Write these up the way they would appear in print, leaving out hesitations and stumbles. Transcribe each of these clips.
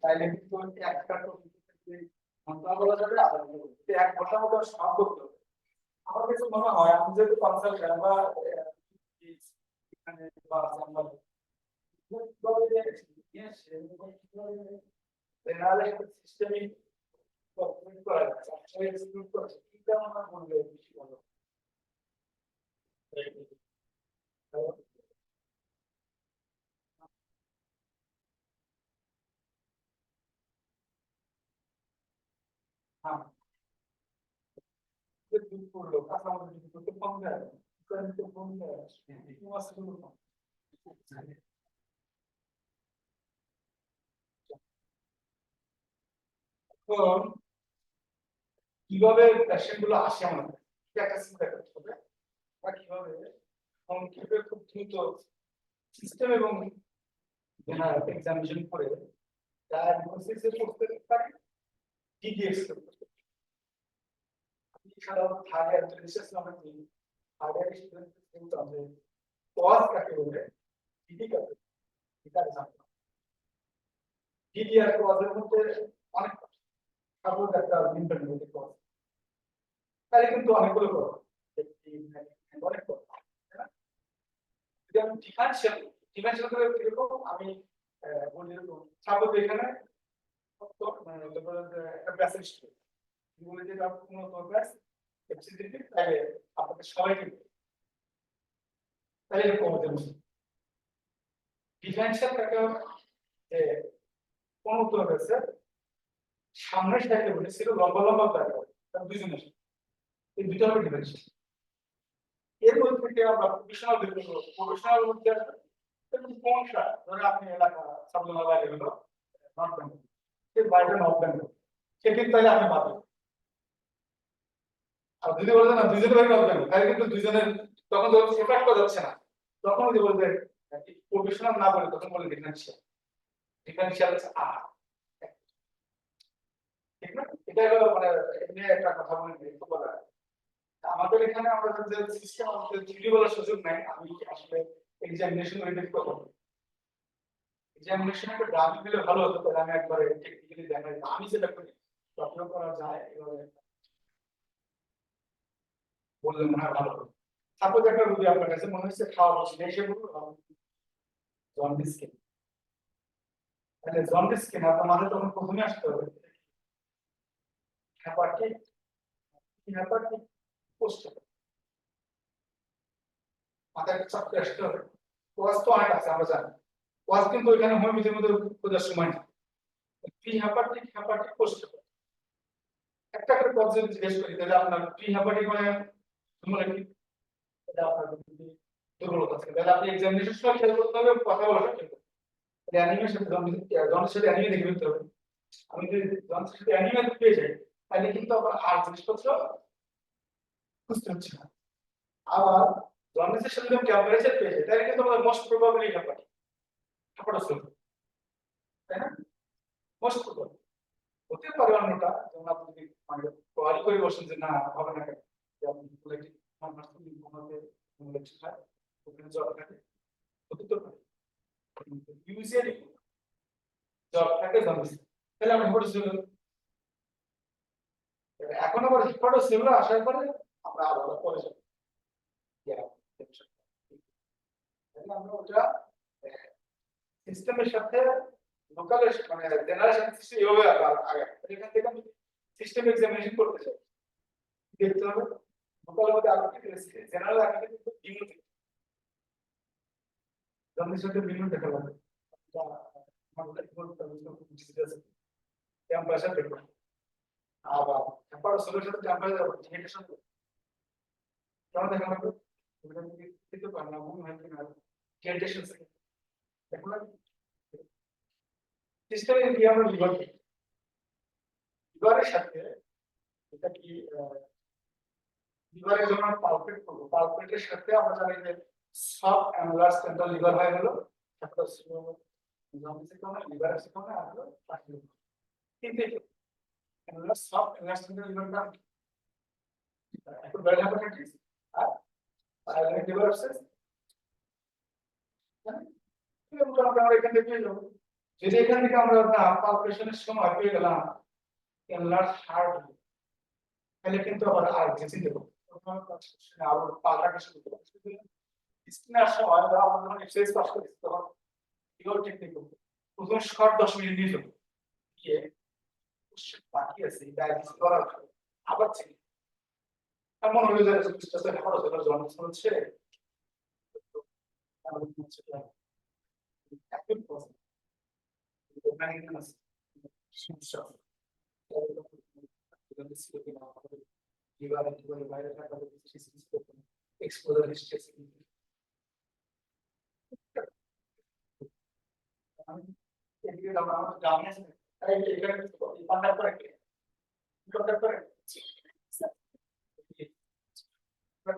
তাইলে কিন্তু একটা ঘন্টা বলা যাবে আধা ঘন্টা বলা যাবে। 1 ঘন্টার মতো সব করতে হবে। আমার কাছে মনে হয় আমি যেহেতু কনসালটেন্ট বা এখানে বা আমরা জেনারেল সিস্টেমিক করা যাচ্ছে আসলে এক্সিকিউট করা যাচ্ছে এটা আমার মনে হয় বেশি ভালো। হ্যাঁ দুধ পড়লো কাঁচা আমাদের যদি করতে কম যায় তো কম যায় মাছ গুলো কম। এখন কিভাবে পেশেন্ট গুলো আসে আমাদের এটা একটা চিন্তা করতে হবে বা কিভাবে সংক্ষেপে খুব দ্রুত সিস্টেম এবং এক্সামিনেশন করে ডায়াগনোসিস করতে পারি ডিডিএক্স করতে পারি। আমি সাধারণত থার্ড ইয়ার রিসার্চ নামে দিই থার্ড ইয়ার স্টুডেন্ট কিন্তু আছে কজ কাকে বলে ডিডি কাকে এটা জানতে ডিডি আর কজের মধ্যে অনেক সাপোজ একটা ইন্টারমিডিয়েট কজ তাহলে কিন্তু অনেকগুলো কজ অনেক কজ যদি আমি ডিফারেন্সিয়াল ডিফারেন্সিয়াল করে কিরকম আমি বলি সাপোজ এখানে একটা ব্যাসেল স্ট্রিপ বলে যে কোনো ব্যাস এফসিডিটি তাহলে আপনাদের সবাইকে তাহলে এরকম হতে পারে ডিফারেন্সিয়াল কাকে যে কোন উত্তর ব্যাসে সামনের সাইডে বলেছিল লম্বা লম্বা ব্যাস তার দুইজনের এই দুটো হবে ডিফারেন্সিয়াল। এর মধ্যে থেকে আমরা প্রফেশনাল দেখব প্রফেশনাল মধ্যে কোনটা ধরে আপনি এলাকা সাবজেক্ট লাগে হলো নট বেঙ্গল এর বাইরে নট বেঙ্গল সেক্ষেত্রে তাহলে আপনি পাবেন। আর যদি বলেন না দুইজনের বাইরে নট বেঙ্গল তাহলে কিন্তু দুইজনের তখন তো সেপারেট করা যাচ্ছে না তখন যদি বলতে প্রফেশনাল না বলে তখন বলে ডিফারেন্সিয়াল ডিফারেন্সিয়াল আর ঠিক না এটা হলো মানে এমনি একটা কথা বলে একটু বলা আমাদের এখানে আমরা যে সিস্টেম আমাদের থিওরি বলার সুযোগ নাই আমি আসলে এক্সামিনেশন রিলেটেড কথা বলি এক্সামিনেশন একটা গ্রাফিক দিলে ভালো হতো তাহলে আমি একবারে টেকনিক্যালি দেখাই আমি যেটা করি যত্ন করা যায় এভাবে বললে মনে হয় ভালো হবে। সাপোজ একটা রোগী আপনার কাছে মনে হচ্ছে খাওয়া বসে এসে বলুন জন্ডিস স্কিন তাহলে জন্ডিস স্কিন আপনার মাথায় তখন প্রথমে আসতে হবে হ্যাপাটাইটিস হ্যাপাটাইটিস পোস্ট মাথায় চাপতে আসতে হবে কোয়াজ তো অনেক আছে আমরা জানি কোয়াজ কিন্তু এখানে হোমিওপ্যাথির মধ্যে খোঁজার সময় নেই প্রি হ্যাপাটিক হ্যাপাটিক পোস্ট একটা করে কোয়াজ যদি জিজ্ঞেস করি তাহলে আপনার প্রি হ্যাপাটিক মানে কি এটা আপনার দুর্বলতা আছে তাহলে আপনি এক্সামিনেশন সময় খেয়াল করতে হবে কথা বলা খেয়াল করতে হবে অ্যানিমের সাথে জনের সাথে অ্যানিমে দেখে ফেলতে হবে আমি যদি জনের সাথে অ্যানিমে পেয়ে যাই তাহলে কিন্তু আবার আর জিনিসপত্র বুঝতে হচ্ছে না আবার জন্ডিসের সাথে যদি টেম্পারেচার পেয়ে যাই তাহলে কিন্তু আমাদের মোস্ট প্রবাবলি হ্যাপাটাইটিস তাই না মোস্ট প্রবাবলি হতে পারে অন্যটা যেমন আপনি যদি মানে কোয়ারি করে বসেন যে না হবে না কেন যেমন কোয়ালিটি নার্সিং লিম্ফোমাতে ইনফেকশন হয় ওখানে জ্বর থাকে হতে তো পারে ইউজুয়ালি জ্বর থাকে জন্ডিস তাহলে আমরা হেপাটোসেলুলার এখন আবার হেপাটোসেলুলার আসার পরে আমরা আলাদা পরে যাব তাহলে আমরা ওটা সিস্টেমের সাথে লোকাল মানে জেনারেল সিস্টেম এভাবে আগে এখান থেকে আমি সিস্টেম এক্সামিনেশন করতে চাই দেখতে হবে লোকাল মধ্যে আগে কি জেনারেল আগে কিন্তু বিমূল জন্ডিস সাথে বিমূল দেখা যাবে আমাদের বলতে হবে টেম্পারেচার দেখব আবার টেম্পারেচার সাথে টেম্পারেচার ইন্ডিকেশন কেমন দেখা যাবে ওটা দিতে পারলাম না মনে হয় কিনা ইরিটেশন দেখুন সিস্টেমে কি আমরা লিভারের সাথে এটা কি লিভারের জন্য পালপেট করব পালপেটের সাথে আমরা জানি যে সাব অ্যানুলার সেন্ট্রাল লিভার হয়ে গেল তারপর জন্ডিসের কারণে লিভারের কারণে আর হলো কিন্তু অ্যানুলার সাব অ্যানুলার সেন্ট্রাল লিভারটা একটু বেড়ে হ্যাপাটাইটিস আর সাইলেন্ট লিভার অ্যাবসেস আমরা এখান থেকে পেয়ে যাবো যদি এখান থেকে আমরা না পালপেশনের সময় পেয়ে গেলাম এনলার্জ হার্ট, তাহলে কিন্তু আবার আর বেশি দেবো আবার পাল্টাকে শুরু করবো। স্কিনার সময় আমরা যখন এক্সারসাইজ পাস করি তখন ইগোর টেকনিক করবো, প্রথম শর্ট 10 মিনিট নিয়ে যাবো, গিয়ে বাকি আছে ডায়ালিসিস করার আবার ছিল এমন হয়ে যায় যে খরচ হলো জন্ম হচ্ছে সমস্যা বাইরে থাকা এক্সপোজার স্ট্রেস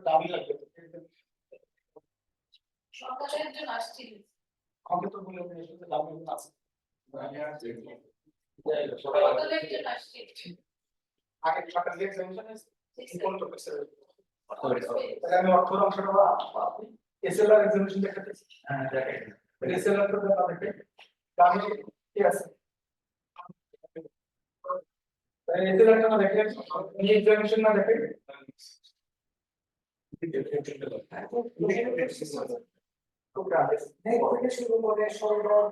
দামি লাগবে সকালের একজন আসছিল আমাকে তো বলে দামি আছে সকালে একজন আসছিল আগে সকাল দিয়ে এক্সামিনেশন কোন টপিকস হ্যাঁ আমি অর্থের অংশটা আপনি এসএলআর এক্সামিনেশন দেখাতে হ্যাঁ দেখেন এসএলআর তো ব্যাপার দেখে দামি কি আছে তাই এসএলআর টা দেখেন এই এক্সামিনেশন না দেখেন শুরু করে সরবরাহ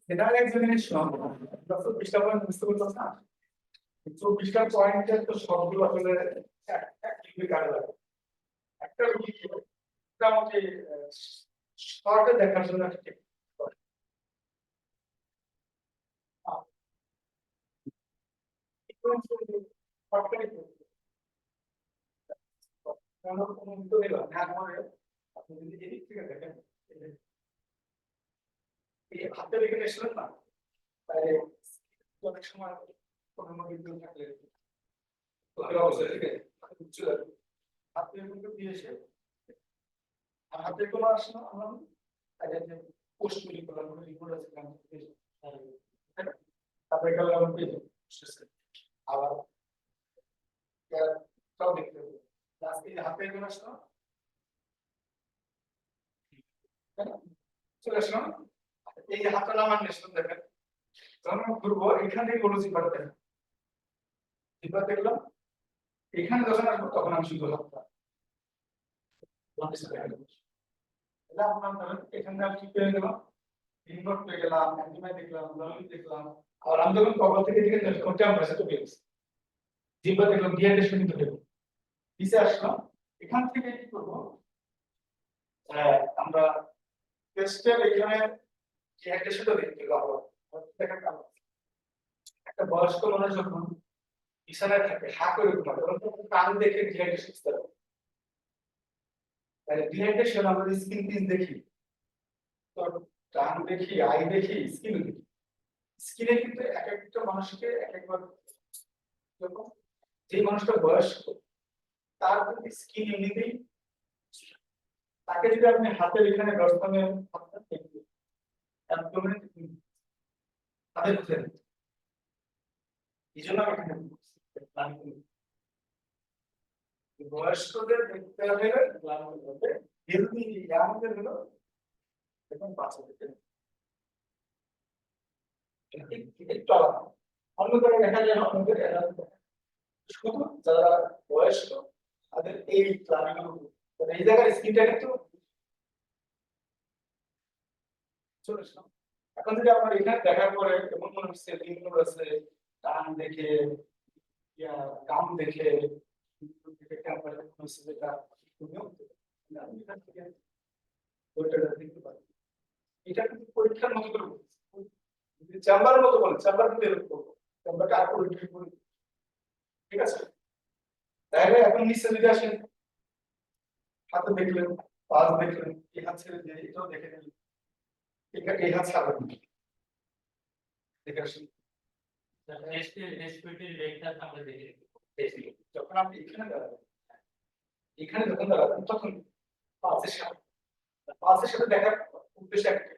জেনারেল এক্সামিনেশন 24টা পয়েন্ট বুঝতে পারছো না 24টা পয়েন্টের তো সবগুলো আসলে একই কাজে লাগে একটা মোটামুটি শর্টে দেখার জন্য ঠিক আপনি যদি এদিক থেকে দেখেন হাতে রেখে এসলেন না তাই অনেক সময় কোনো বিন্দু থাকলে অবস্থা থেকে হাতে কিন্তু দিয়েছে আর হাতে কোনো আসে না আমরা পোস্ট গুলি করলাম রিপোর্ট আছে তারপরে গেল আমার আবার তাও দেখতে হবে আজকে হাতে কোনো আসলো চলে আসলো এই হাতটা নামান নিশ্চয় দেখেন যখন ঘুরবো এখান থেকে কোনো জিপার দেখেন জিপার দেখলাম এখানে যখন আসবো তখন আমি শুধু হাতটা এখানে আমি কি পেয়ে গেলাম ইনভার্ট পেয়ে গেলাম অ্যান্টিমাই দেখলাম লমিন দেখলাম আর আমি যখন কপাল থেকে দিকে টেম্পারেচার তো পেয়েছি জিপার দেখলাম ডিহাইড্রেশন কিন্তু দেখলাম পিছে আসলাম এখান থেকে কি করবো আমরা টেস্টের এখানে ডিহাইড্রেশনটা দেখতে পাবো একটা বয়স্ক মানুষ যখন বিছানায় থাকে হা করে ঘুমায় তখন কান দেখে ডিহাইড্রেশন বুঝতে পারবো তাহলে ডিহাইড্রেশন আমরা স্কিন পিস দেখি তো কান দেখি আই দেখি স্কিন দেখি স্কিনে কিন্তু এক একটা মানুষকে এক একবার যখন যে মানুষটা বয়স্ক তার কিন্তু স্কিন এমনিতেই তাকে যদি আপনি হাতের এখানে গর্তনে হাতটা দেখবেন অ্যাবডোমেন তাদের বুঝে নেবেন এই জন্য আমি এখানে বয়স্কদের দেখতে হবে হেলদি ইয়াংদের হলো এখন 5 থেকে একটু আলাদা অন্য করে দেখা যায় না অন্যদের শুধু যারা বয়স্ক তাদের এই প্ল্যানিং এই জায়গায় স্কিনটা কিন্তু চলে আসলাম এখন যদি আপনার এখানে দেখার পরে এমন মনে হচ্ছে লিঙ্গ আছে কান দেখে কাম দেখে এটা কিন্তু পরীক্ষার মতো করে চেম্বারের মতো বলে চেম্বার কিন্তু এরকম করবো চেম্বারটা আর পরীক্ষা করি ঠিক আছে তাহলে এখন নিচে যদি আসেন হাতে দেখলেন পাশ দেখলেন এই হাত ছেড়ে দিয়ে এটাও দেখে নিলেন এই হাত ছাড়বেন দেখে আসেন রেসপিরেটরি রেটটা আমরা দেখি যখন আপনি এখানে যখন দাঁড়াবেন তখন পালসের সাথে দেখার উদ্দেশ্য একটা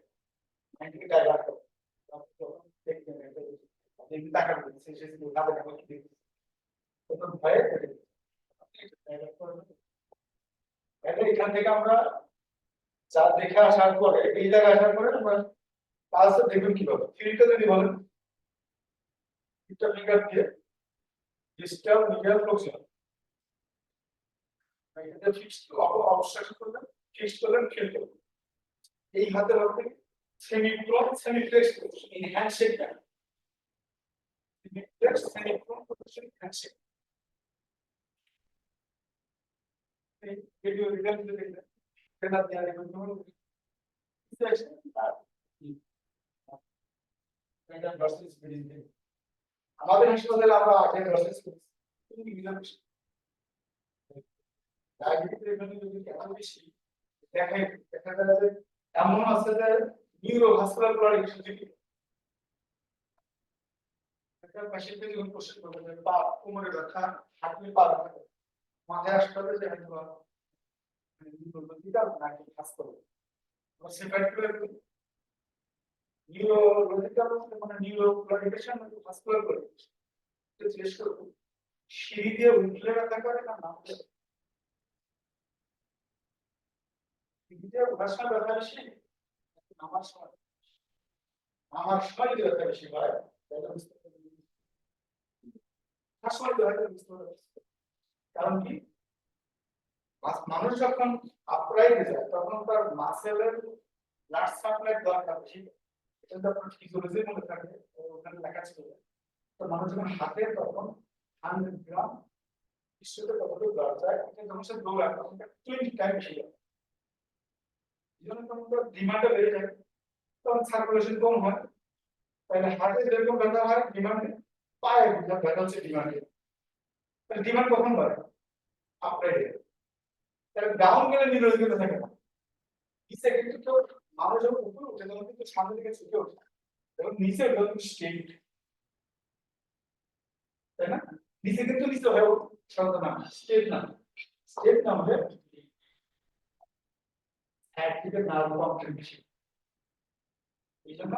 মাইন্ডকে ডাইভার্ট করা। আপনি যখন দেখবেন এটা আপনি তাকাবেন শেষে না দেখা কি তখন ভয়ে পেটে আপনি এটা ডাইভার্ট করবেন। এটা এখান থেকে আমরা যা দেখে আসার পরে এই জায়গায় আসার পরে আমরা পালসে দেখবেন কিভাবে ফিল্ডটা যদি বলেন একটা ফিঙ্গার দিয়ে ডিজিটাল মিডিয়াল ফ্লোকশন এটা ফিক্সড অবস্ট্রাকশন করবেন ফিক্সড করলেন ফিল করবেন এই হাতের মধ্যে semi prone semi flex position in handshake semi flex semi prone position handshake এই ভিডিও রিটার্ন দিতে দেখবেন সেটা দেওয়া যাবে তোমার সিচুয়েশন এটা ভার্সেস বিডিং আমাদের হাসপাতালে আমরা আগে ভার্সেস করি কিন্তু বিজ্ঞান ডায়াবেটিক লেভেল যদি এত বেশি দেখা যায় যে এমন আছে যে নিউরোভাস্কুলার কোয়ালিটি যদি একটা পেশেন্টকে যখন কোশ্চেন করবে যে পা কোমরে ব্যথা হাঁটুতে পা ব্যথা মাথায় আসতে যে হয়তো নিউরোলজিটা নাকি কাজ করবে আমরা সেপারেট করে নিউরোলজিক্যাল মানে নিউরোপ্লানিটেশন নাকি ভাস্কুলার কোয়ালিটি এটা জিজ্ঞেস করবো সিঁড়ি দিয়ে উঠলে ব্যথা করে না নামলে সিঁড়িতে ওঠার সময় ব্যথা বেশি আমার সময় যদি ব্যথা বেশি হয় তাহলে বুঝতে পারবেন সময় ব্যথা বুঝতে পারবেন কারণ কি মানুষ যখন আপরাইট যায় তখন তার মাসেলের ব্লাড সাপ্লাই দরকার বেশি এটা আপনার ফিজিওলজির মধ্যে থাকে ওখানে লেখা ছিল তো মানুষ যখন হাতে তখন 100 গ্রাম বিশ্বতে কতটুকু ব্লাড যায় এটা যখন সে দৌড়ায় তখন 20 টাইম বেশি যায় যখন তোমার ডিমান্ডটা বেড়ে যায় তখন সার্কুলেশন কম হয় তাহলে হাতে যেরকম ব্যথা হয় ডিমান্ডে পায়ে ব্যথা হচ্ছে ডিমান্ডে তাহলে ডিমান্ড কখন বাড়ে আপরাইট তাহলে ডাউন গেলে নিউরোলজি কিন্তু থাকে না নিচে কিন্তু কেউ মানুষ যখন উপরে উঠে তখন কিন্তু সামনে দিকে ছুটে ওঠে এবং নিচে যখন স্টেট তাই না নিচে কিন্তু নিচে হয় শব্দ না স্টেট না হলে হ্যাঁ থেকে নার্ভ কন্ট্রাকশন বেশি এই জন্য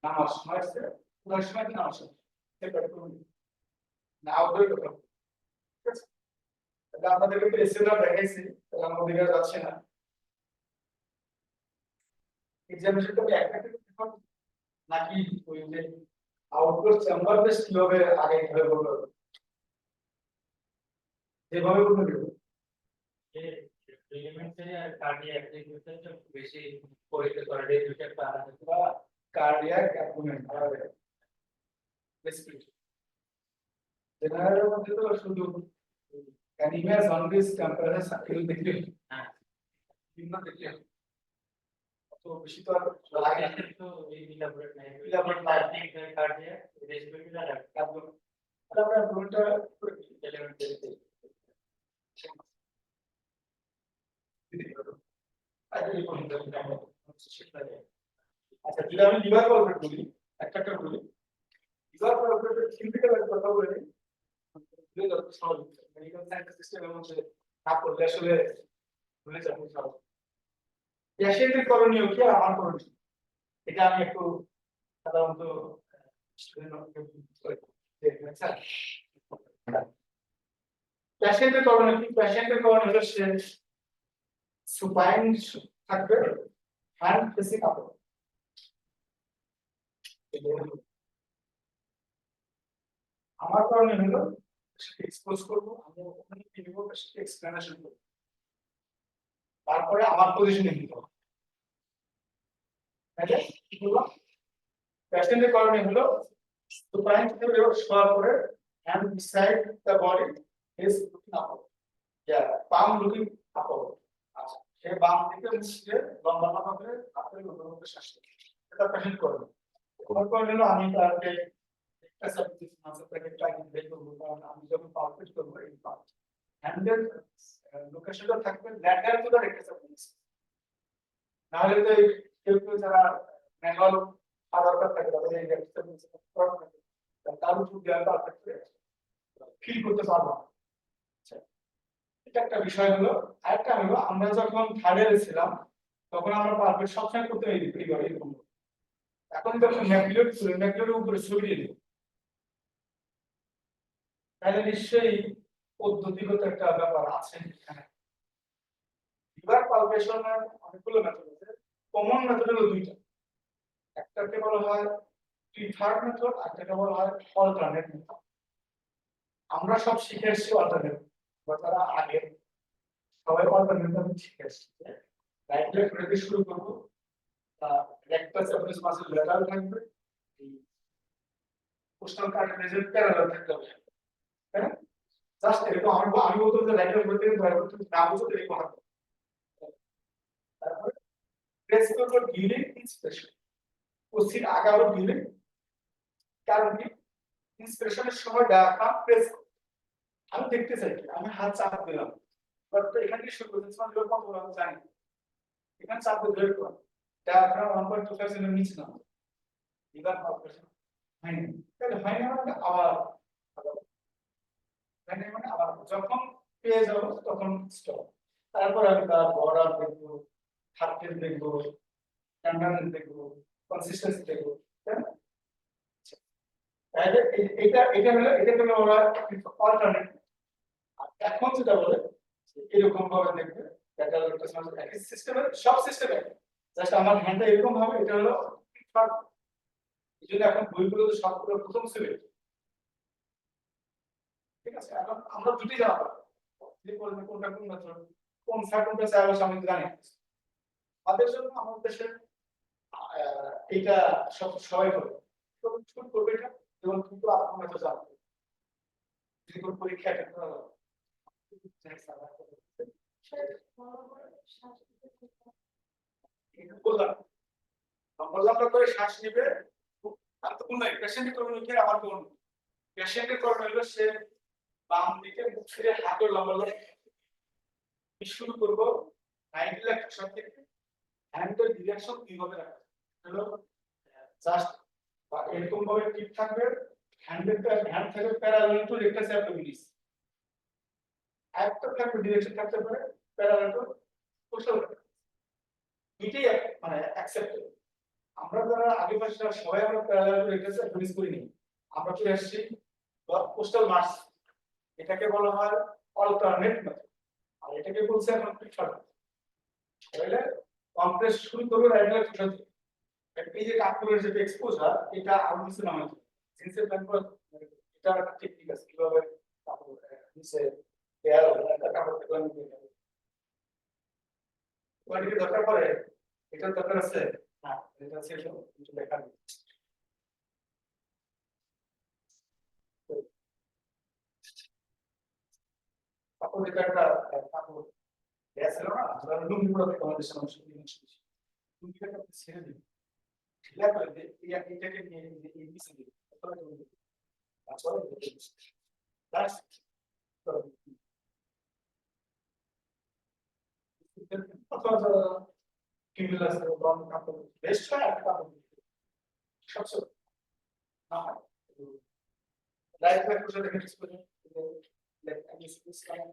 নামার সময় আছে পুরো সময় কি নামার সময় সেটা করুন না আউটডোর কথা ঠিক আছে তাহলে আপনাদেরকে তো এসএনআর দেখাইছি তাহলে আমরা ওদিকে যাচ্ছি না এক্সামিনেশন তো একটা নাকি ওই যে আউটডোর চেম্বার টেস্ট কিভাবে আগে কিভাবে বলবো যেভাবে বলবো এলিমেন্টারি আর কার্ডিয়াক অ্যাক্টিভিটিটা বেশি পরীক্ষা করে এই দুইটা প্যারামিটার বা কার্ডিয়াক অ্যাবডোমেন আর রেসপিরেটরি জেনারেলের মধ্যে তো শুধু অ্যানিমিয়া জন্ডিস টেম্পারেচার সাইকেল দেখলে হ্যাঁ বিভিন্ন দেখলে তো বেশি তো আর লাগে কার্ডিয়াক তো এই ইলাবোরেট নাই Elaborate নাই। কার্ডিয়াক রেসপিরেটরি আর অ্যাবডোমেন তারপরে অ্যাবডোমেনটা এলিমেন্টারি আচ্ছা যদি আমি লিভার কলপ্রিট বলি একটা বলি লিভার কলপ্রিটের থিওরিটিক্যাল কথা বলে দিলে যত সহজ মেডিকেল সায়েন্স সিস্টেমের মধ্যে না পড়লে আসলে ভুলে যাবো সব পেশেন্টের করণীয় কি আর আমার করণীয় এটা আমি একটু সাধারণত পেশেন্টের করণীয় কি পেশেন্টের করণীয় হলো সে সুপাইন থাকবে হ্যান্ড ফেসিং আপওয়ার্ড আমার কারণে হলো এক্সপোজ করব আমি ওখানে কি নিব সেটা এক্সপ্লেনেশন করব তারপরে আমার পজিশনে নিব তাহলে কি বললাম পেশেন্টের কারণে হলো সুপাইন থেকে শোয়ার পরে hand beside the body is looking upward palm looking upward আচ্ছা সে বাম দিকে মুখে লম্বা লম্বা করে হাতের মধ্যে শ্বাস নেয় এটা পেশেন্ট করবে তারপর হলো আমি তাকে একটা সাবজেক্ট মাসটাকে ট্রাই বের করব কারণ আমি যখন পারফেক্ট করব এই পার্ট হ্যান্ডেল লোকেশনটা থাকবে lateral to the rectus of this না হলে তো কেউ যারা ম্যানুয়াল আধার কার্ড থাকে তাদের এই তার উপর দিয়ে আমরা ফিল করতে পারবো না। আচ্ছা, এটা একটা বিষয় হলো। আরেকটা হলো আমরা যখন থার্ড ইয়ারে ছিলাম তখন আমরা পারফেক্ট সবসময় করতে এরকম। এখন যখন ম্যাকুলেট ছিল ম্যাকুলেটের উপরে ছবি দিয়ে দিই, তাহলে নিশ্চয়ই পদ্ধতিগত একটা ব্যাপার আছে এখানে। লিভার পালপেশনের অনেকগুলো মেথড আছে, কমন মেথড হলো দুইটা, একটাকে বলা হয় প্রিফার্ড মেথড আর একটাকে বলা হয় অল্টারনেট মেথড। আমরা সব শিখে এসেছি অল্টারনেট, বা তারা আগে সবাই অল্টারনেট মেথড শিখে এসেছি। রাইট লেগ রেডি শুরু করব, রেক্টাস অ্যাবডোমিনাস মাসল ল্যাটারাল থাকবে, এই কোস্টাল কার্টিলেজের প্যারালাল থাকতে হবে, তাই না? জাস্ট এটা আমি বলতে যে রাইট লেগ বলতে ধরে তুমি না বুঝো তো এরকম হবে। তারপরে প্রেস করব ডিলে ইন্সপিরেশন, ওসির আগারো ডিলে, কারণ কি ইন্সপিরেশনের সময় ডায়াফ্রাম প্রেস, আমি দেখতে চাই কি আমি হাত চাপ দিলাম, বাট এখানে শুরু করতে সময় কত বড় আমি জানি, এখানে চাপ দিয়ে ধরে করব ডায়াফ্রাম 1.25 সেন্টিমিটার নিচে নাও, লিভার পালপেশন হয়নি, তাহলে হয়নি মানে আবার হয়নি মানে আবার যখন পেয়ে যাবো তখন স্টপ। তারপর আমি তার বর্ডার দেখবো, হার্টের দেখবো, টেন্ডারনেস দেখবো, কনসিস্টেন্সি দেখবো, তাই না? তাহলে এটা হলো ওরা অল্টারনেট। আর এখন যেটা বলে এরকম ভাবে দেখবে ডেটা একটা সিস্টেমের সব সিস্টেমে জাস্ট আমার হ্যান্ডটা এরকম হবে, এটা হলো এই জন্য এখন বইগুলো তো সবগুলো প্রথম ছিল, ঠিক আছে? এখন আমরা দুটি জানা যে কোনটা কোনটা কোন মেথড কোন ফ্যাক্টরটা চাই আমি জানি আমাদের জন্য আমাদের দেশে এটা সবাই করে তো শুট করবে এটা, এবং কিন্তু আপনার তো জানবে যে কোন পরীক্ষা এটা করা হবে। বললাম বললাম করে শ্বাস নিবে, আর তো কোন নাই পেশেন্টের করবে কি আমার কোন পেশেন্টের করবে হলো সে বাম দিকে মুখ ফিরে হাতের লম্বা লম্বা শুরু করব 90 লাখ থেকে হ্যান্ডের ডিরেকশন কিভাবে রাখা হলো জাস্ট বা এরকম ভাবে ঠিক থাকবে, হ্যান্ডের হ্যান্ড থাকবে প্যারালাল টু রেক্টাস অ্যাবডোমিনাস, একটা থাকবে ডিরেকশন থাকতে পারে প্যারালাল টু কোস্টাল, এটাই মানে অ্যাকসেপ্টেবল। আমরা যারা আগে পাশে সবাই আমরা প্যারালাল টু রেক্টাস অ্যাবডোমিনাস করিনি, আমরা চলে আসছি কোস্টাল মার্চ, এটাকে বলা হয় অল্টারনেট মেথড, আর এটাকে বলছে এখন প্রিফার্ড। তাহলে কম্প্রেস শুরু করবে রাইট লেগ সাথে, এই যে কাপড়ের যে এক্সপোজার এটা আরো কিছু নাম আছে জিন্সের প্যান্ট পরে, এটা একটা টেকনিক আছে কিভাবে কাপড় নিচে দেয়াল একটা কাপড় থেকে নিতে হবে, তোমার কি দরকার পড়ে এটা দরকার আছে না, এটা আছে কিছু দেখা নেই। কাপড় এটা একটা কাপড় দেয়া ছিল না, আমরা লুঙ্গি পরে আমাদের সমস্যা লুঙ্গিটা ছেড়ে দিই ঢিলা করে দিই, এইটাকে নিয়ে এই নিচে দিই তারপরে that's অথবা কিমিল আছে বরং কাপড় বেস্ট হয় একটা কাপড় সবচেয়ে না লাইফ লাইফ করে দেখে এক্সপোজার লাইক আমি সুইচ কাম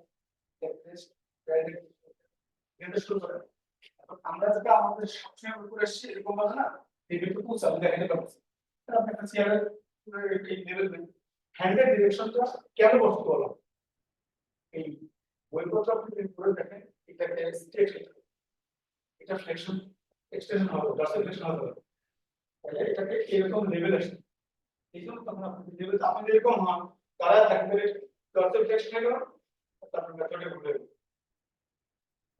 টেস্ট রাইডিং এটা শুরু করে। এখন আমরা যেটা আমাদের সবসময় উপরে আসছে এরকম ভাবে না এই একটু পুশ আমি দেখাতে পারছি, আপনার কাছে এই লেভেল হ্যান্ডের ডিরেকশনটা কেন বস্তু বলা এই বইপত্র আপনি করে দেখেন এটাকে স্ট্রেট, এটা ফ্লেকশন এক্সটেনশন হবে ডর্সাল ফ্লেকশন হবে, তাহলে এটাকে এরকম লেভেল আসে, এই জন্য তখন আপনি লেভেল আপনি এরকম হন তারা থাকবে ডর্সাল ফ্লেকশন হয়ে গেল তারপর মেথডে ঘুরে গেল,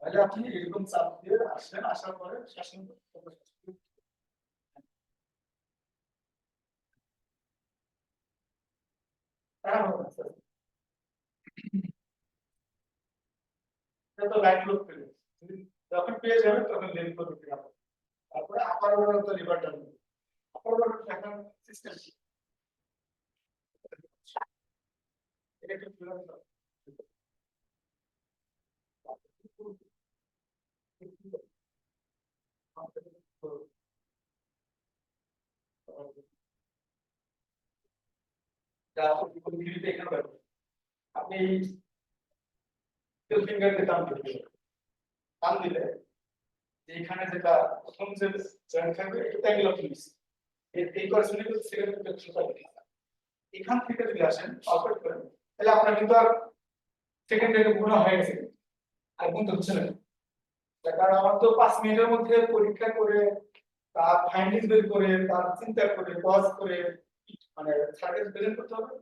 তাহলে আপনি এরকম চাপ দিয়ে আসলেন, আসার পরে শাসন তো লাইট লোড পেলে যখন পেয়ে যাবে তখন লেন্থ লোড পেয়ে যাবে, তারপরে আপার তো লিভার টার্ন আপার এখন সিস্টেম এটা একটু এখানে ব্যবহার করি। আপনি ফিঙ্গার দিয়ে টান দিলে যে এখানে যেটা প্রথম যে জয়েন্ট থাকবে এটা অ্যাঙ্গেল অফ ইনস এই কোশ্চেনে কিন্তু সেকেন্ড কোশ্চেন থাকবে এখান থেকে যদি আসেন পারফেক্ট করেন তাহলে আপনার কিন্তু আর সেকেন্ড রেটে গুণ হয়ে গেছে আর গুনতে হচ্ছে না তার কারণ আমার তো 5 মিনিটের মধ্যে পরীক্ষা করে তার ফাইন্ডিংস বের করে তার চিন্তা করে পজ করে মানে সার্কেল প্রেজেন্ট করতে হবে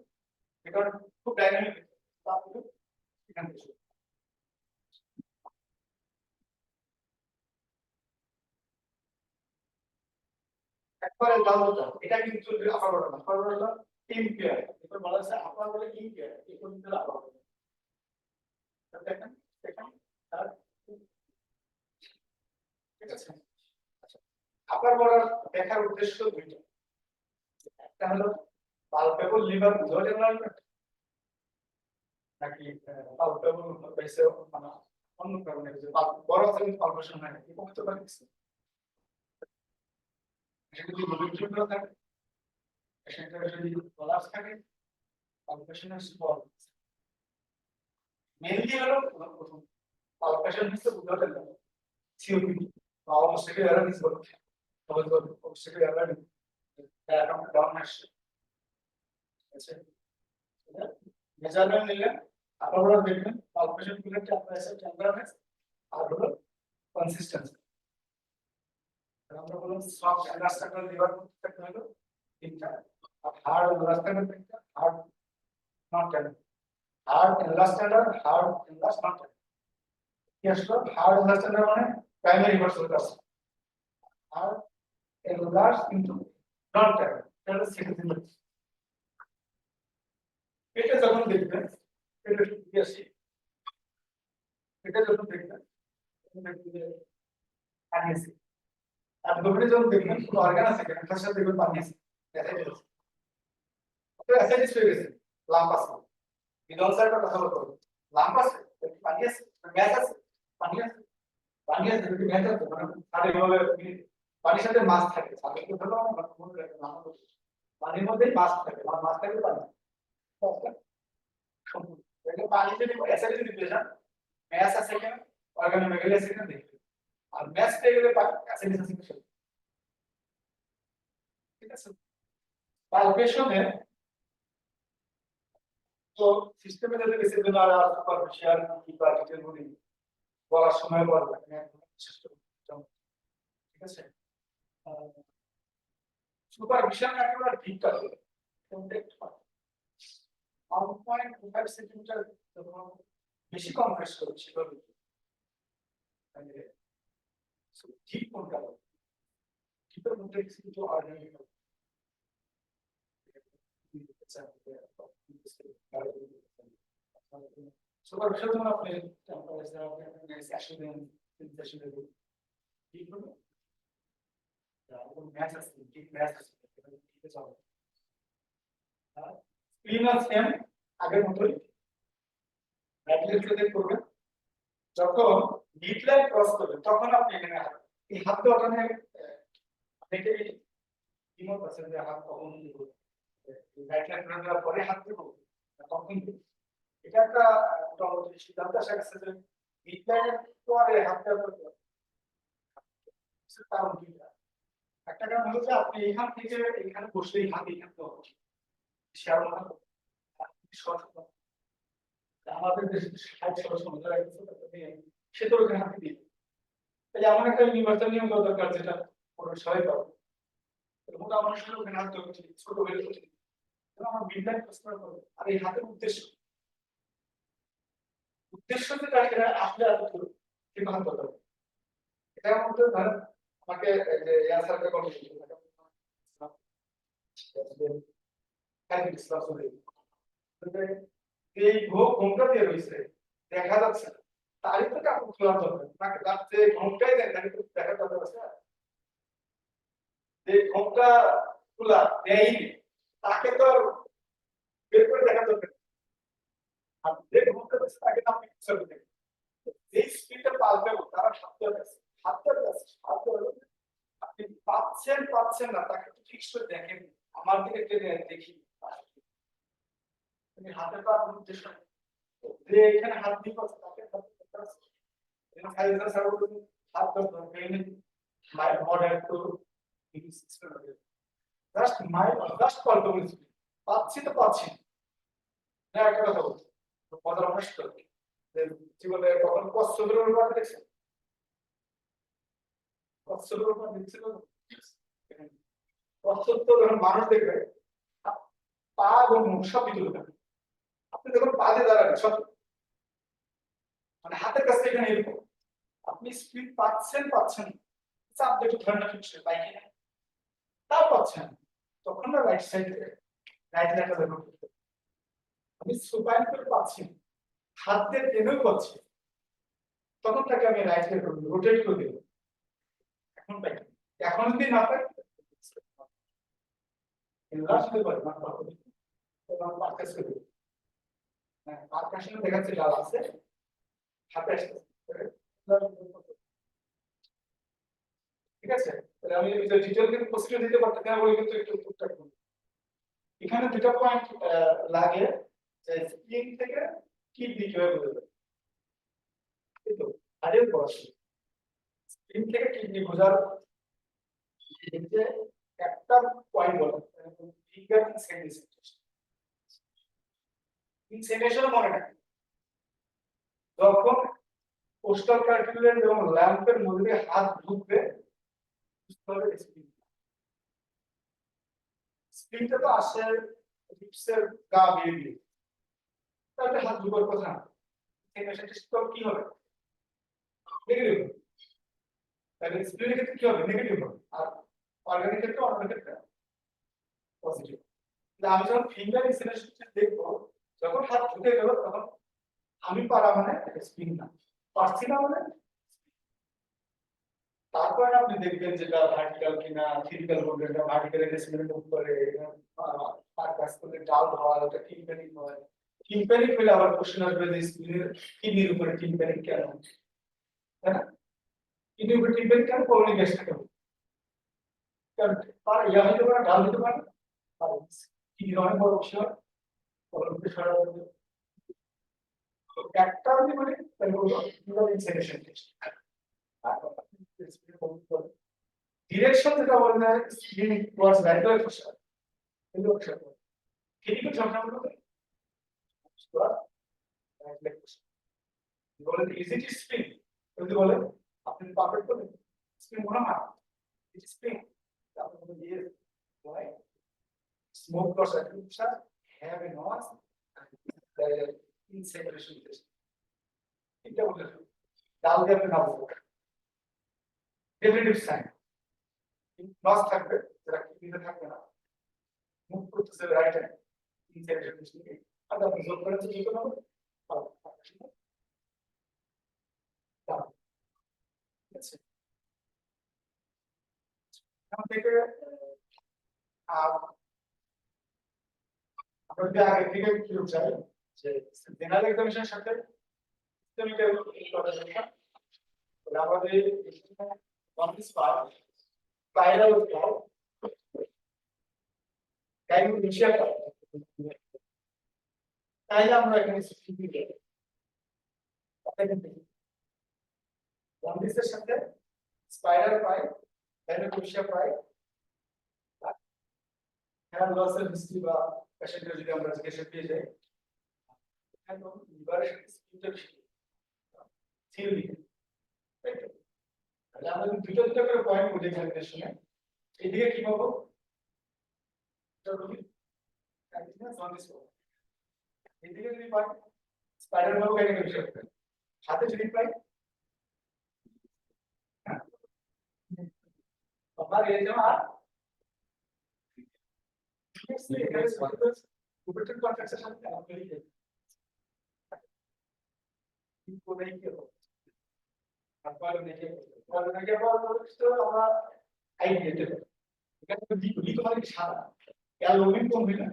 এটা খুব ডাইনামিক তারপরে এখান থেকে শুরু। একবারে লালটা এটা কিন্তু আপার বড় না আপার বড় হলো ইম্পিয়ার এটা বলা আছে আপার বলে ইম্পিয়ার এটা কিন্তু আপার বড় দেখেন দেখেন আর ঠিক আছে আচ্ছা আপার বড় দেখার উদ্দেশ্য দুইটা একটা হলো পালপেবল লিভার বুঝতে পারবেন নাকি পালপেবল বেসে মানে অন্য কারণে যে বড় সাইজ পালপেশন হয় কি করতে পারে যদি মলিকিউল থাকে সেটা যদি কোলাপস থাকে পালপেশনের স্পট মেইনলি হলো প্রথম পালপেশন হচ্ছে বুঝতে পারবেন সিওপি বা অবশ্যই এরা নিস বলছে তবে তো অবশ্যই এরা এখন ডাউন আসছে আচ্ছা মেজারমেন্ট নিলেন আপনারা দেখবেন পালপেশন গুলোতে আপনার এসে টেম্পারেচার আর হলো কনসিস্টেন্সি আমরা বললাম সফট এলাস্টাইনাল লিভার করতে হলো তিনটা আর হার্ড এলাস্টাইনাল তিনটা হার্ড নট হার্ড এলাস্টাইনাল হার্ড এলাস্ট নট কি আসলো হার্ড এলাস্টাইনাল মানে প্রাইমারি ভার্সন আছে আর এলাস্ট কিন্তু নট এটা সেকেন্ডারি এটা যখন দেখবেন এটা কি আসে এটা যখন দেখবেন আনএসি আর দুপুরে যখন দেখবেন কোনো অর্গান আছে এটার সাথে দেখবেন পানি আছে অ্যাসাইটিস তো অ্যাসাইটিস হয়ে গেছে লাম্প আছে বিদল স্যারটা কথা বলতো লাম্প আছে পানি আছে গ্যাস আছে পানি আছে পানি আছে যদি গ্যাস আছে মানে আর এইভাবে পানির সাথে মাছ থাকে সাথে তো হলো পানির মধ্যেই মাছ থাকে আর মাছ থাকে পানি পানি যদি অ্যাসাইটিস যদি পেয়ে যান ম্যাস আছে এখানে অর্গানোমেগালি আছে এখানে দেখবেন আর ম্যাচ পেয়ে গেলে অ্যাসাইটিস আছে ঠিক আছে পালপেশনে তো সিস্টেমে যদি বেশি দিন আর সুপারফিশিয়াল কি বা ডিটেইলগুলি বলার সময় বলবো ঠিক আছে সুপারফিশিয়াল একেবারে ঠিক আছে কন্টাক্ট 1.25 সেন্টিমিটার বেশি কমপ্রেস করছি মানে ঠিক কোনটা ঠিকের মধ্যে কিছু অর্গানিক সুপারফিশিয়াল মানে আপনি টেম্পারেচার আপনি অ্যাসিডেন্ট ইনফেকশন ঠিক হবে ম্যাচ আছে ঠিক ম্যাচ আছে ঠিক আছে স্পিনার সেম আগের মতোই রাইট করবেন যখন মিড লাইন ক্রস করবেন তখন আপনি এখানে এই হাত দেওয়াটা নিয়ে অনেকে দ্বিমত আছে যে হাত কখন দিব রাইট লাইন ক্রস দেওয়ার পরে হাত দিব তখন এটা একটা মোটামুটি সিদ্ধান্ত আসা গেছে যে মিড লাইনের পরে হাত দেওয়ার কারণ কি একটা কারণ হলো যে আপনি এখান থেকে এখানে বসলেই হাত এখানে দেওয়া উচিত শেয়ার আমাদের দেশে 60 সমুদ্র সে তো ওখানে হাত দিয়ে তাহলে আমার একটা ইউনিভার্সাল নিয়ম দেওয়া দরকার যেটা কোনো সবাই পাবো মোটা মানুষের ওখানে হাত দেওয়া উচিত ছোট হয়ে উচিত আমার মিডলাইন প্রশ্ন করবো আর এই হাতের উদ্দেশ্য যেটা সেটা আসলে আর কি হাত করতে হবে এটার মধ্যে ধরেন আমাকে যে ইয়াসারকে কথা এই ঘোমটা দিয়ে রয়েছে দেখা যাচ্ছে তারই তো কাপড় খোলা দরকার নাকি তার যে ঘোমটাই দেয় তাকে তো দেখা দরকার আছে যে ঘোমটা খোলা দেয়নি তাকে তো বের করে দেখা দরকার আর যে ঘোমটা দিচ্ছে তাকে তো আপনি ছবি দেখেন যে স্পিডটা পাল্টে তারা আপনি পাচ্ছেন না তাকে তো ঠিক করে দেখেন আমার দিকে টেনে দেখি তুমি হাতে পা উদ্দেশ্য যে এখানে হাত দিয়ে পাচ্ছে তাকে হাত দিতে পারছে এখানে সাইজের সার্ভ করতে হাত ধরতে এনে my model to system just call করতে পাচ্ছি তো পাচ্ছি না একটা কথা বলছি মজার অনেক করে জীবনে কখন কষ্টগুলোর ব্যাপারে দেখছেন কষ্টগুলোর ব্যাপারে দেখছিল কষ্ট তো যখন মানুষ দেখবে পা এবং মুখ সব ভিতরে থাকে আপনি যখন পা দিয়ে দাঁড়াবেন সব মানে হাতের কাছে এখানে এরকম আপনি স্পিড পাচ্ছেন চাপ দিয়ে একটু ধরে রাখছেন বাইকে তাও পাচ্ছেন তখন না রাইট সাইড রাইট লেখা ব্যবহার করতে আমি সুপাইন করে পাচ্ছি হাত দিয়ে টেনেও পাচ্ছি তখন তাকে আমি রাইট সাইড রোটেট করে দেবো এখন পাই এখন যদি না পাই লাস্ট পারি না পারি তখন পারকাস করে দেবো হ্যাঁ পারকাশনে দেখাচ্ছে লাল আছে হাতে আসছে ঠিক আছে তাহলে আমি ডিটেইল কিন্তু প্রসিডিউর দিতে পারতাম না বলে কিন্তু একটু টুকটাক করব এখানে দুটো পয়েন্ট লাগে যে স্প্রিং থেকে কিডনি কিভাবে বোঝাবে কিন্তু আরে বসে স্প্রিং থেকে কিডনি বোঝার যে একটা পয়েন্ট বলে ফিঙ্গার ইনসেন্টেশন মনে রাখবেন যখন পোস্টাল কার্টিলেজ এবং ল্যাম্পের মধ্যে হাত ঢুকবে স্প্রিংটা তো আসে লিপসের গা বেরিয়ে তাহলে হাত ঢুকার কথা না সেটা কি হবে নেগেটিভ তাহলে স্প্রিংয়ের ক্ষেত্রে কি হবে নেগেটিভ হবে আর অর্গানিক ক্ষেত্রে পজিটিভ আমি যখন ফিঙ্গার ইনসেলেশন দেখবো যখন হাত ঢুকে গেল তখন আমি পারা মানে স্প্রিং না পারছি না মানে তারপরে আপনি দেখবেন যেটা ভার্টিক্যাল কিনা থিওরিক্যাল বলবেন এটা ভার্টিক্যাল রেসিমেন্ট করে আর কাজ করলে ডাউন হয় ওটা টিম্প্যানিক হয় টিম্প্যানিক হলে আবার কোশ্চেন আসবে যে স্প্রিনের কিডনির উপরে টিম্প্যানিক কেন তাই না কিডনির উপরে টিম্প্যানিক কেন কোলনি গ্যাস থাকে কারণ তার ইয়া হতে পারে ডাউন হতে পারে আর কিডনির অনেক বড় বিষয় কোলনিতে সরা একটা মানে তাই বলবো ইনসেলেশন টেস্ট ডিরেকশন যেটা বলে না স্প্রিং টুয়ার্ডস ভেন্ট্রাল প্রেসার কিন্তু ক্রিটিক্যাল সংখ্যাগুলো বলে ইজ ইট স্প্রিং যদি বলে আপনি পারফেক্ট বলেন স্প্রিং মনে হয় ইট স্প্রিং আপনি বলেন yes why smoke plus pressure have a noise ইনসেপারেশন টেস্ট এটা বলে ডাল দিয়ে আপনি না বলবেন ডেফিনিটিভ সাইন লস থাকবে যেটা কিডনিতে থাকবে না মুভ করতেছে রাইট হ্যান্ড ইনসেপারেশন টেস্ট আর আপনি জোর করে তো কি করতে হবে থেকে আমরা যদি আগে থেকে কি চাই যে জেনারেল এক্সামিনেশনের সাথে সিস্টেমিক্যাল ইনফরমেশন আমাদের on this part spiral flow kind বিষয় তাইলে আমরা এখানে সিস্টেম দিয়ে বন্ডিসের সাথে স্পাইরাল পাই ডাইনোকুশিয়া পাই হ্যান্ড লসের হিস্ট্রি বা পেশেন্টের যদি আমরা জিজ্ঞাসা পেয়ে যাই এখানে লিভারের সাথে স্পিনটা থিওরি তাহলে আমরা দুটো করে পয়েন্ট বুঝে এক্সামিনেশনে এদিকে কি পাবো এদিকে যদি পাই স্পাইরাল পাবো ডাইনোকুশিয়া হাতে যদি পাই আপনার এই জমা উপরের কন্ট্রাক্টের সাথে আপনি কি করে কি হবে আপনারা দেখে আমরা আইডিয়া দেব এখানে লিখি তো মানে সাদা অ্যালুমিন কমবে না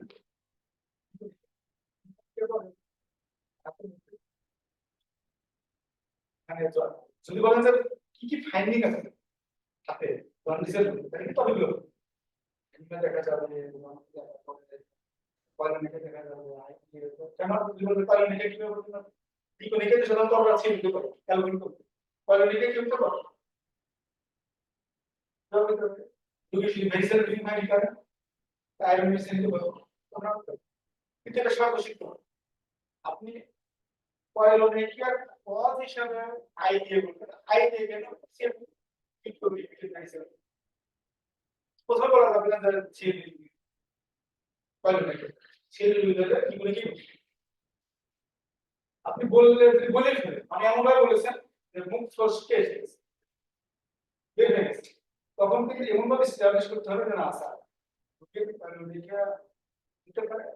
যদি বলেন যে কি কি ফাইন্ডিং আছে হাতে বন্ডিসের তবে দেখা যাবে দেখা যাবে আমার পাইলোনিকে কিভাবে বলতে পারি ইকোনিকে তো সাধারণত আমরা ছেড়ে দিতে পারি ক্যালকুলেট করতে পাইলোনিকে কি করতে পারি দুই শুধু ভেরিসেল রিং ভাই করে আয়রন মেশিন দিয়ে বলো তোমরা কিন্তু এটা সব শিখতে হবে আপনি পাইলোনিকিয়ার কজ হিসাবে আই দিয়ে বলতে আই দিয়ে কেন সেম ঠিক করে রিপিটেড ভেরিসেল প্রথম বলা যাবে না যে ছেড়ে দিই পাইলোনিকে ছেড়ে দিলে কি করে কি আপনি বললে বলে ফেলে মানে এমন ভাবে বলেছেন যে মুখ ফসকে এসেছে বের হয়ে গেছে তখন কিন্তু এমন ভাবে এস্টাবলিশ করতে হবে যে না স্যার ওকে পাইলোনিকা দিতে পারে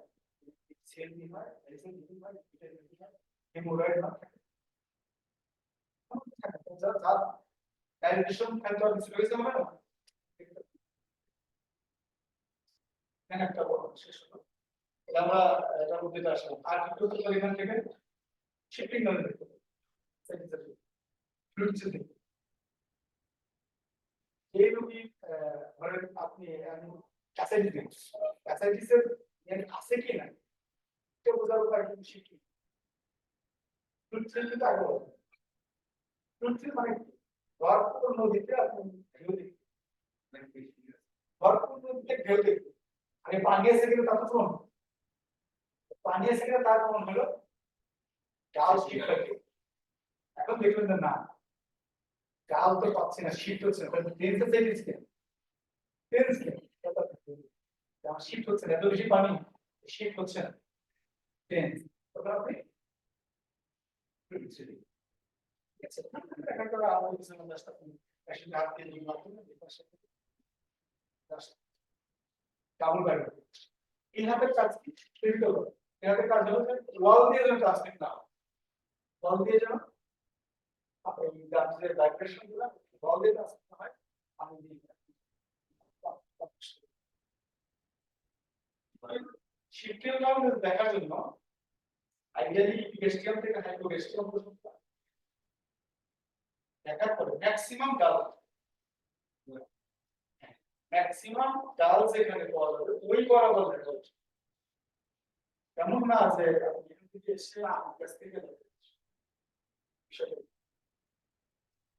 সেল দি হয় এলিসেন দি হয় এটা দি হয় হেমোরয়েড না থাকে যা যা ডাইলেশন খাদ্য ডিসপ্লেসে হবে না এখানে একটা বড় শেষ হলো এটা আমরা এটার মধ্যে আসলাম আর কিছু তো এখান থেকে শিফটিং করে দেখতে হবে ফ্লুইড সিস্টেম এই রোগী ধরেন আপনি ক্যাসাইটিসের আছে কি না এটা বোঝার উপায় কিন্তু শিখি ফ্লুইড সিস্টেম আগে ফ্লুইড সিস্টেম মানে ভরপুর নদীতে আপনি ঢেউ দেখতে ভরপুর নদীতে ঢেউ দেখতে আরে পানি এসে গেলে তার তো পানি এসে গেলে তার প্রমাণ হলো গাল শিফট থাকে এখন দেখবেন যে না গাল তো পাচ্ছে না শিফট হচ্ছে না টেন্স আছে টেন্স কেন শিফট হচ্ছে না এত বেশি পানি শিফট হচ্ছে না টেন্স তখন আপনি ডাবল ব্যাগ এই হাতের কাজ কি ক্রিটিক্যাল এই হাতের কাজ হলো ওয়াল দিয়ে যেন ট্রান্সমিট না হয় ওয়াল দিয়ে যেন এই গাছের ভাইব্রেশন গুলো ওয়াল দিয়ে ট্রান্সমিট হয় আমি শিফটের কারণে দেখার জন্য আইডিয়ালি গেস্টিয়াম থেকে হাইপোগেস্টিয়াম পর্যন্ত দেখার পরে ম্যাক্সিমাম ডাল যেখানে পাওয়া যাবে ওই বরাবর দেখা উচিত এমন না যে আপনি এখান থেকে এসে আমার কাছ থেকে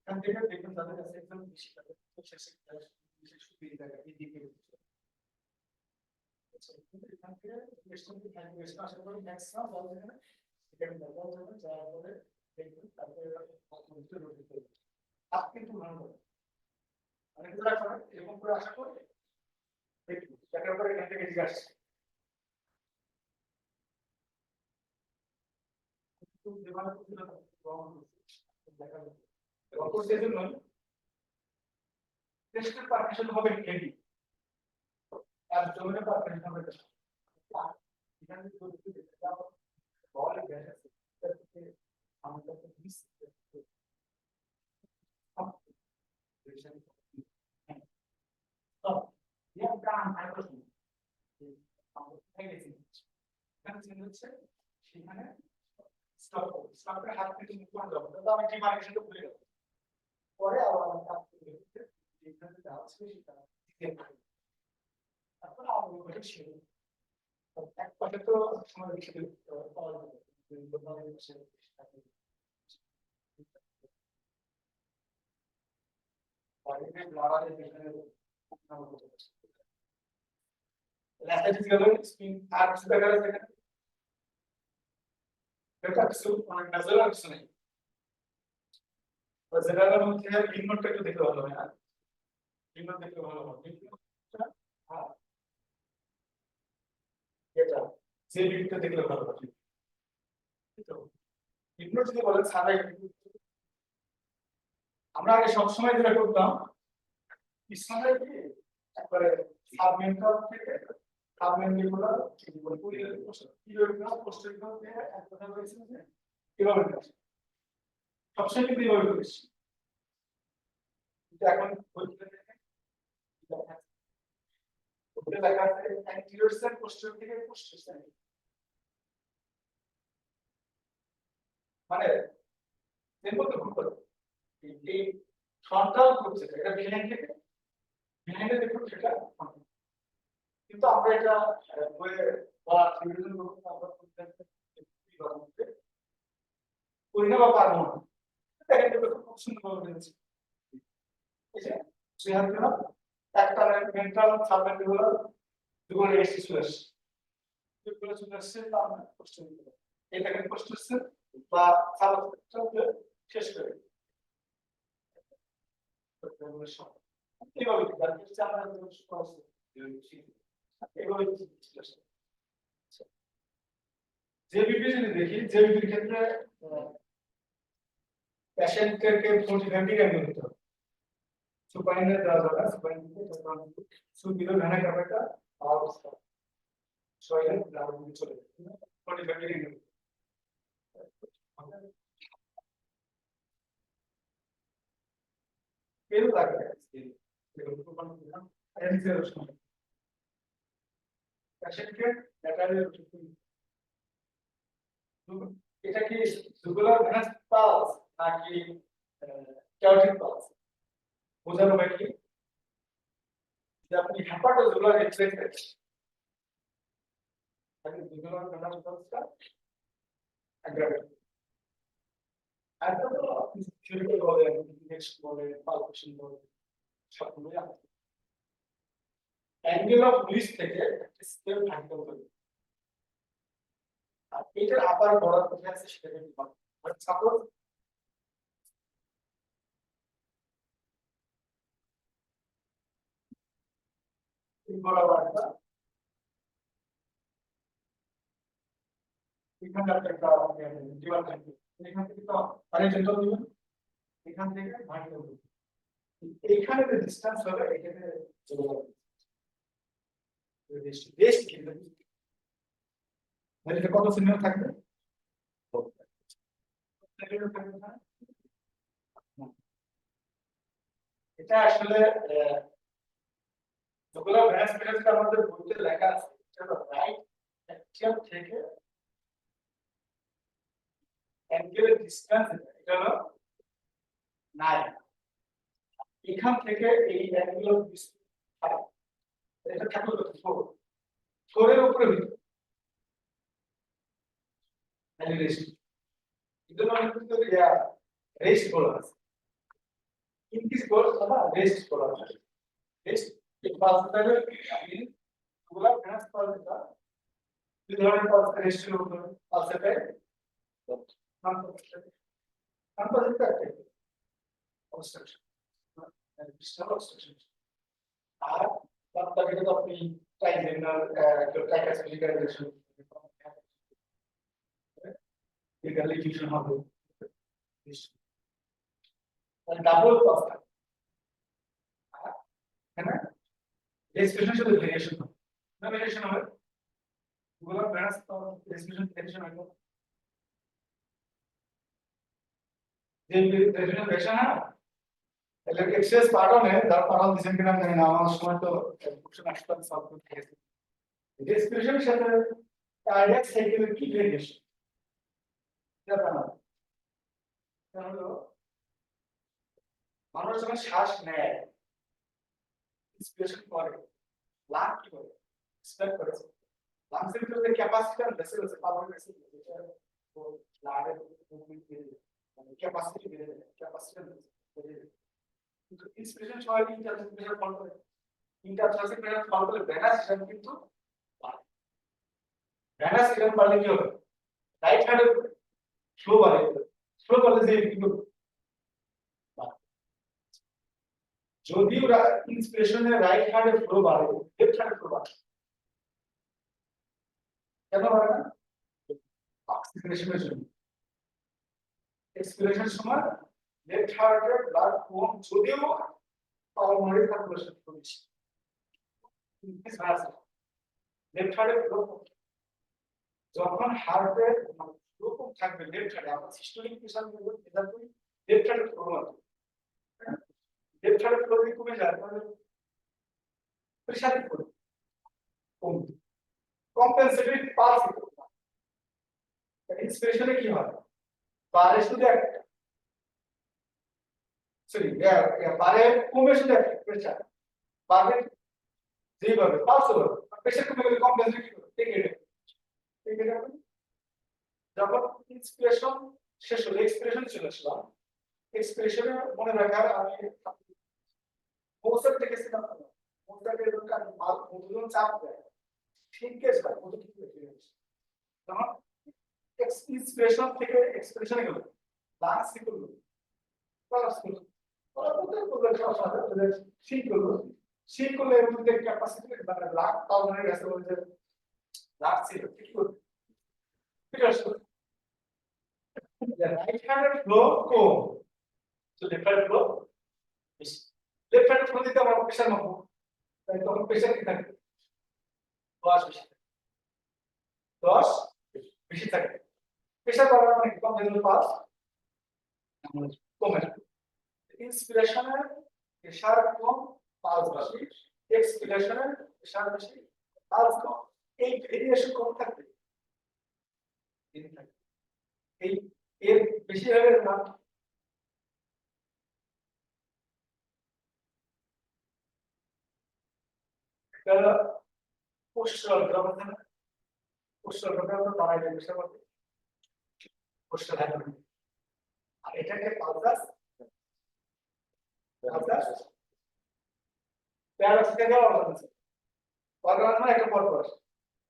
এখান থেকে দেখবেন তাদের কাছে একদম বেশি থাকে তো শেষে বিশেষ সুবিধা থাকে এই দিকে এখান থেকে কোয়েশ্চেন কি থাকে কোয়েশ্চেন আশা করি ম্যাক্সিমাম ডাল যেখানে সেখানে দেখা যাবে যার ফলে দেখবেন তারপরে আপনি কিন্তু ভালো অনেকগুলো আছে এরকম করে আশা করি দেখুন দেখার পরে এখান থেকে জিজ্ঞাসা টেস্টের পারমিশন হবে হেভি আর জমিনের পারমিশন হবে এখানে বল গ্যাস আছে আমাদের মিস সেখানে স্টপের হাত থেকে মুখ করে যাবো তো আমি ডিমার্কেশনটা ভুলে গেলাম পরে আবার আমি কাজ করে যেখানে দেওয়া ছিল সেটা তারপরে আবার ওটা ছিল এক পাশে তো সময় লিখে পাওয়া যাবে লেখাটি গেল স্পিন আর কিছু দেখা যাচ্ছে এটা কিছু মানে নজর আসছে না তো জেনারেল মধ্যে ইননোটটা একটু দেখতে ভালো হয় না ইননোট দেখতে ভালো হয় আর এটা যে বিটটা দেখলে ভালো হয় তো ইননোট যদি বলেন সাদা আমরা আগে সব সময় যেটা করতাম ইসলামের কি একবারে সাবমেন্টাল থেকে সাবমেন্টাল কি বলবো কিভাবে পোস্টার দিয়ে এক কথা বলেছি যে কিভাবে সবসময় কিন্তু এইভাবে করেছি কিন্তু এখন লেখা আছে অ্যান্টিরিয়র সাইড পোস্টার থেকে পোস্টার সাইড মানে দেখো তো ভুল করো এই ফ্রন্টাল করছে এটা বিহাইন্ড থেকে বিহাইন্ডে দেখো সেটা কিন্তু আমরা এটা বইয়ে বা রিভিশন করতে আমরা করি না বা পারবো না, দেখেন এটা খুব সুন্দর ভাবে দিয়েছি। এই যে we have to একটা মেন্টাল সাবমেন্টাল দুটো রেসি চলে আসছে, দুটো চলে আসছে তার মানে কোশ্চেন দিতে এটাকে কোশ্চেন বা সাবমেন্টাল শেষ করে এইভাবে হচ্ছে আমরা এইভাবে জেবিপি যদি দেখি, জেবিপির ক্ষেত্রে পেশেন্টকে 45 ডিগ্রি অ্যাঙ্গেল দিতে হবে, সুপাইনে দেওয়া যাবে, সুপাইনে সুবিধা ভেনা কাপড়টা অবস্থা সয়েল লাভ দিয়ে চলে যাবে 45 ডিগ্রি অ্যাঙ্গেল এর লাগবে দেখুন প্রমাণ দিলাম এনসিআর সময় পেশেন্টকে ল্যাটারাল এটা কি জুগুলার ভেনাস পালস নাকি ক্যারোটিড পালস বোঝানো হয় কি যে আপনি হেপাটোজুলার এক্সরেস দেখছেন তাহলে জুগুলার ভেনাস পালসটা অ্যাগ্রাভেট আর তো আপনি থিওরিটিক্যাল বলেন নেক্সট বলেন পালপেশন বলেন সবগুলোই আছে অ্যাঙ্গেল অফ লুইস থেকে একটা স্কেল ভাগ করতে আর এটার আবার বড় কোথায় আছে সেটা দেখতে পাবো আর সাপোজ এই বরাবরটা এখানে একটা ডিভাইড থাকবে এখান থেকে তো আরে যেটা দিবেন এখান থেকে ভাগ করব এইখানে যে ডিসটেন্স হবে এখানে চলে যাবে বেশ কিন্তু তাহলে এটা কত সেন্টিমিটার থাকবে এটা আসলে যেগুলো ভ্যান্স মিটারটা আমাদের বইতে লেখা আছে এটা রাইট অ্যাকচুয়াল থেকে অ্যাঙ্গেলের ডিসটেন্স এটা হলো 9 এখান থেকে এই অ্যাঙ্গেল ডিসটেন্স এটা থাকবে কত 4 4 এর উপরে ভিতর তাহলে রেস্ট এটা মানে কিন্তু রেস্ট বলা আছে ইনক্রিজ বলা না রেস্ট বলা আছে রেস্ট एक बात है कि पूरा भैंस पर का विधान पर रेस्ट होगा और से पे हम पर करते हैं ऑब्स्ट्रक्शन डिस्टर्ब ऑब्स्ट्रक्शन और तब तक तो अपनी ट्राइजेमिनल जो ट्राइकास्पिलिकेशन ये गले की जो हम लोग और डबल कॉस्ट है ना एक्सप्रेशन से वेरिएशन ना वेरिएशन है गुला ब्रांच तो एक्सप्रेशन वेरिएशन है যে वेरिएशन है એટલે એક્સેસ પાડો ને દર પાડો ડિઝાઇન કે નામ জানি না আমার সময় তো কোশ্চেন আসতো সব করতে গেছে এক্সপ্রেশনের সাথে কার্ডিয়াক সাইকেলের কি ভেরিয়েশন জানা না তাহলে মানুষ যখন শ্বাস নেয় ইন্সপিরেশন করে লাং কি করে স্পেক করে লাংসের ভিতরে ক্যাপাসিটি ভেসেল আছে পাওয়ার ভেসেল যেটা ও লাড়ে মুভমেন্ট করে মানে ক্যাপাসিটি বেড়ে যায় ক্যাপাসিটি বেড়ে যায় কিন্তু ইন্সপিরেশন সময় ইন্টারফেস প্রেসার ফল করে ইন্টারফেস প্রেসার ফল করলে ভেনাস সিস্টেম কিন্তু ভেনাস সিস্টেম বাড়লে কি হবে রাইট হ্যান্ডে ফ্লো বাড়ে ফ্লো করলে যে কি যদি ইন্সপিরেশনে রাইট হ্যান্ডে ফ্লো বাড়ে লেফট হ্যান্ডে ফ্লো বাড়ে কেন বাড়ে না অক্সিজেশনের জন্য এক্সপিরেশনের সময় লেফট হার্টে ব্লাড কম যদিও পালমোনারি সার্কুলেশন বেশি লেফট হার্টে ফ্লো যখন হার্টে ফ্লো কম থাকবে লেফট হার্টে আমরা সিস্টোলিক প্রেসার নিয়ে এটা করি লেফট হার্টে ফ্লো বাড়বে লেফট হার্টে ফ্লো যদি কমে যায় তাহলে প্রেসার কমবে কম্পেনসেটরি পালস ইন্সপিরেশনে কি হয় বারে শুধু একটা সরি বারে কমে শুধু একটা প্রেসার বারে যেভাবে পালস হবে প্রেসার কমে গেলে কম্পেনসেটরি কি হবে টেকে যখন ইন্সপিরেশন শেষ হলো এক্সপ্রেশন চলে আসলাম এক্সপ্রেশনে মনে রাখার আমি মোসার দেখেছিলাম মোসাকে যখন মধুজন চাপ দেয় ঠিক আছে মধু কি লিখে গেছে তখন এক্সপ্রেশন থেকে এক্সপ্রেশনে গেল লাস্ট কি করলো ক্লাস করলো ওরা কোথায় করলো সাথে ঠিক করলো ঠিক করলে এর মধ্যে ক্যাপাসিটি মানে লাখ থাউজেন্ডের কাছে বলছে লাখ ছিল ঠিক করলো ঠিক আছে the right handed flow com so left handed flow বেশি left handed flow দিতে আমরা প্রেসার মাপবো তাই তখন প্রেসার কি থাকে 10 বেশি 10 বেশি থাকে প্রেসার বাড়ানো মানে কম যেগুলো পাস কমে যাবে ইন্সপিরেশনের প্রেসার কম পালস বেশি এক্সপিরেশনের প্রেসার বেশি পালস কম এই ভেরিয়েশন কম থাকবে এই এর বেশি হবে না এটা পোস্টাল গ্রামার পোস্টাল গ্রামার বানাই দেবে সব পোস্টাল হ্যান্ড আর এটাকে পালসাস পালসাস প্যারাডক্স থেকে অর্গানিজম অর্গানিজম একটা পরপর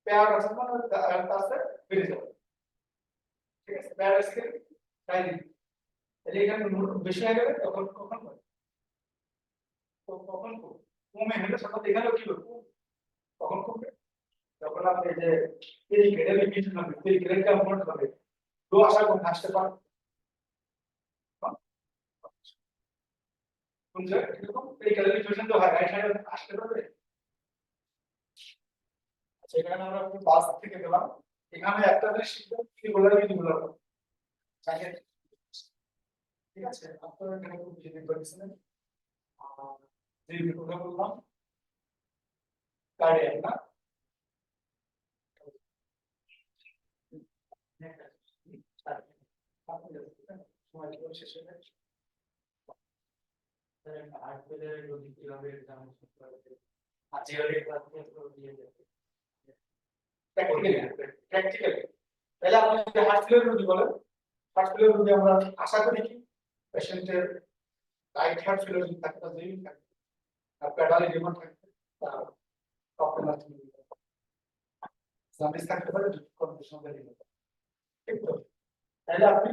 প্যারাডক্স মানে তার সাথে বেড়ে যাবে ঠিক আছে প্যারাডক্স কে তাই দিন তাহলে এখানে বেশি হয়ে গেলে তখন কখন হয় কখন কমে হলে সাথে এখানেও কি হবে তখন কমবে যখন আপনি যে এই গ্রেডের কিছু না এই গ্রেডটা মোট হবে তো আশা করি আসতে পারে কোন জায়গায় এরকম এই ক্যালিব্রেশন তো হয় রাইট সাইডে আসতে পারবে আচ্ছা এখানে আমরা বাস থেকে গেলাম এখানে একটা জিনিস শিখলাম কি বলার কি বলার ঠিক আছে আপনারা এখানে খুব বেশি দিন করেছিলেন যে কথা বললাম কার্ডিয়াক না সময় শেষ হয়ে গেছে আর্টফেলের রোগী কিভাবে এক্সাম করতে আছে আর এই ক্লাস দিয়ে যাবে প্র্যাকটিক্যালি তাহলে আপনি যে হার্ট ফেলিয়ার রোগী বলেন হার্ট ফেলিয়ার রোগী আমরা আশা করি কি পেশেন্টের রাইট হার্ট ফেলিয়ার যদি থাকে তাহলে যেই থাকে আর প্যাডালে ডিমান্ড থাকে তার প্রবলেম আছে সার্ভিস থাকতে পারে কন্ডিশন দিয়ে দিতে ঠিক তো তাহলে আপনি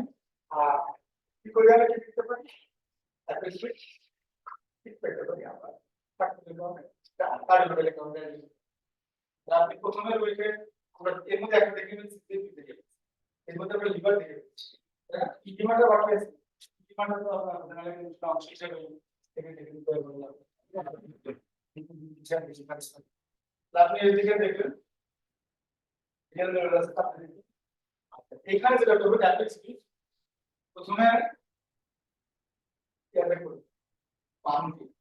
কি করে আমরা কি করতে পারি একটা সুইচ ঠিক করতে পারি আমরা থাকতে পারে তার লেভেলে কাউন্টার আপনি প্রথমে রয়েছে আমরা এর মধ্যে একটা দেখে নিচ্ছি এর মধ্যে আমরা লিভার দেখে নিচ্ছি কি ডিমান্ডটা বাকি আছে ডিমান্ডটা তো আমরা জানালে অংশ হিসেবে দেখে দেখে নিতে বললাম আপনি এদিকে দেখবেন এখানে যেটা করবে ট্যাবলেট স্পিচ প্রথমে ইয়াতে করবে পাম দিয়ে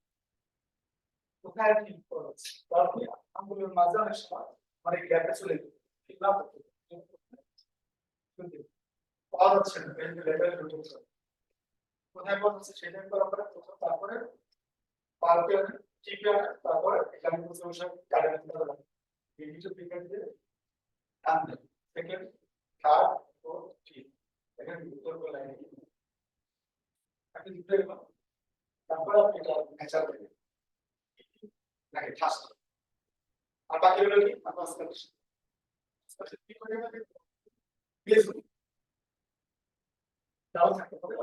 কোথায় কি করছে তারপরে আঙ্গুলের মাঝে অনেক সময় অনেক গ্যাপে চলে যাবে ঠিক না পাওয়া যাচ্ছে না এই লেভেলে ঢুকছে কোথায় পড়ছে সেটা করার পরে তারপরে পালকে টিপে তারপরে এখানে কিছু বিষয় কাটে নিতে হবে এই কিছু পিকার দিয়ে টানতে সেকেন্ড থার্ড ফোর্থ ফিফথ এখানে উত্তর করে লাইন আপনি দিতে গেলাম তারপরে আপনি এটা নেচার দেবেন নাকি ফার্স্ট আর বাকি হলো কি আপনার স্পেশাল কি করে যাবে প্লিজ দাও থাকতে হবে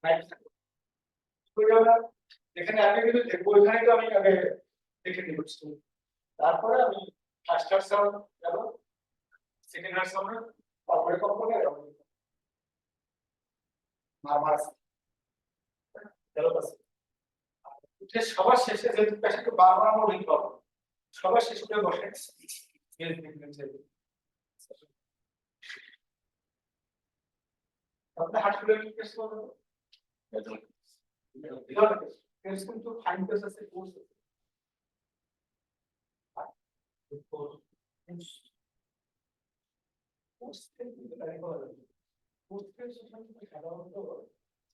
নাইট থাকতে করে আমরা এখানে আপনি কিন্তু দেখবো এখানে তো আমি আগে দেখে নিব তারপরে আমি ফার্স্ট হার্ট সাউন্ড যাব সেকেন্ড হার্ট সাউন্ড তারপরে কখন যাব মারমাস চলো বাস উঠে সবার শেষে যে পেশেন্টকে বারবার আমরা লিখতে পারবো সবার শেষে করে বসে আপনি হার্ট ফেলিয়ার কেস করবেন কেস কিন্তু ফাইন কেস আছে কোর্স সাধারণত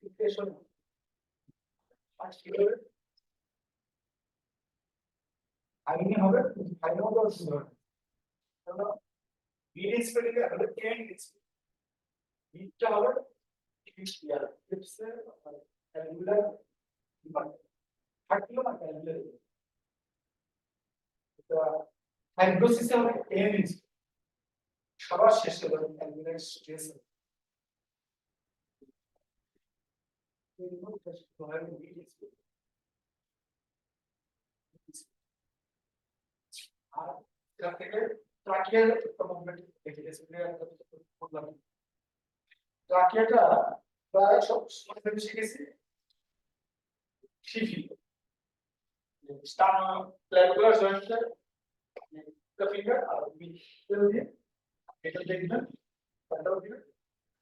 সিচুয়েশন আইনি হবে ফাইন হবে বিডি স্পেলিং এ হবে টেন বিটটা হবে here. It's angular. 30 না angular. এটা হাইড্রোসিসে হবে n ইঞ্চ। সবার শেষে হবে angular stress। আর এখান থেকে ট্রাকিয়ার একটা মুভমেন্ট দেখে গেছে বললাম ট্রাকিয়াটা প্রায় সব সময় শিখেছি শিখি স্টার্ট ক্ল্যাভিকুলার জয়েন্টে দ্য ফিঙ্গার আর মিডল দিয়ে এটা দেখবেন কন্ট্রোল দিয়ে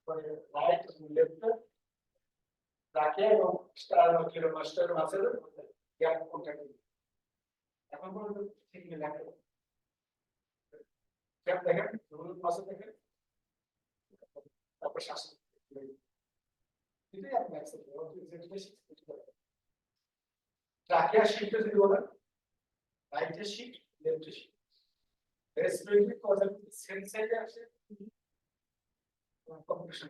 পরে রাইট লেফট ট্রাকিয়া এবং স্টার্নোক্লিয়ার মাস্টার মাসের গ্যাপ কন্ট্যাক্ট এখন পর্যন্ত ঠিক নেই লাগে গ্যাপ দেখেন রুল মাসে দেখেন তারপর শ্বাস এটাই আপনি অ্যাকসেপ্ট করুন ট্রাকিয়া শিফট যদি বলেন right shift left shift respiratory cause same সাইডে আসে কম্প্রেশন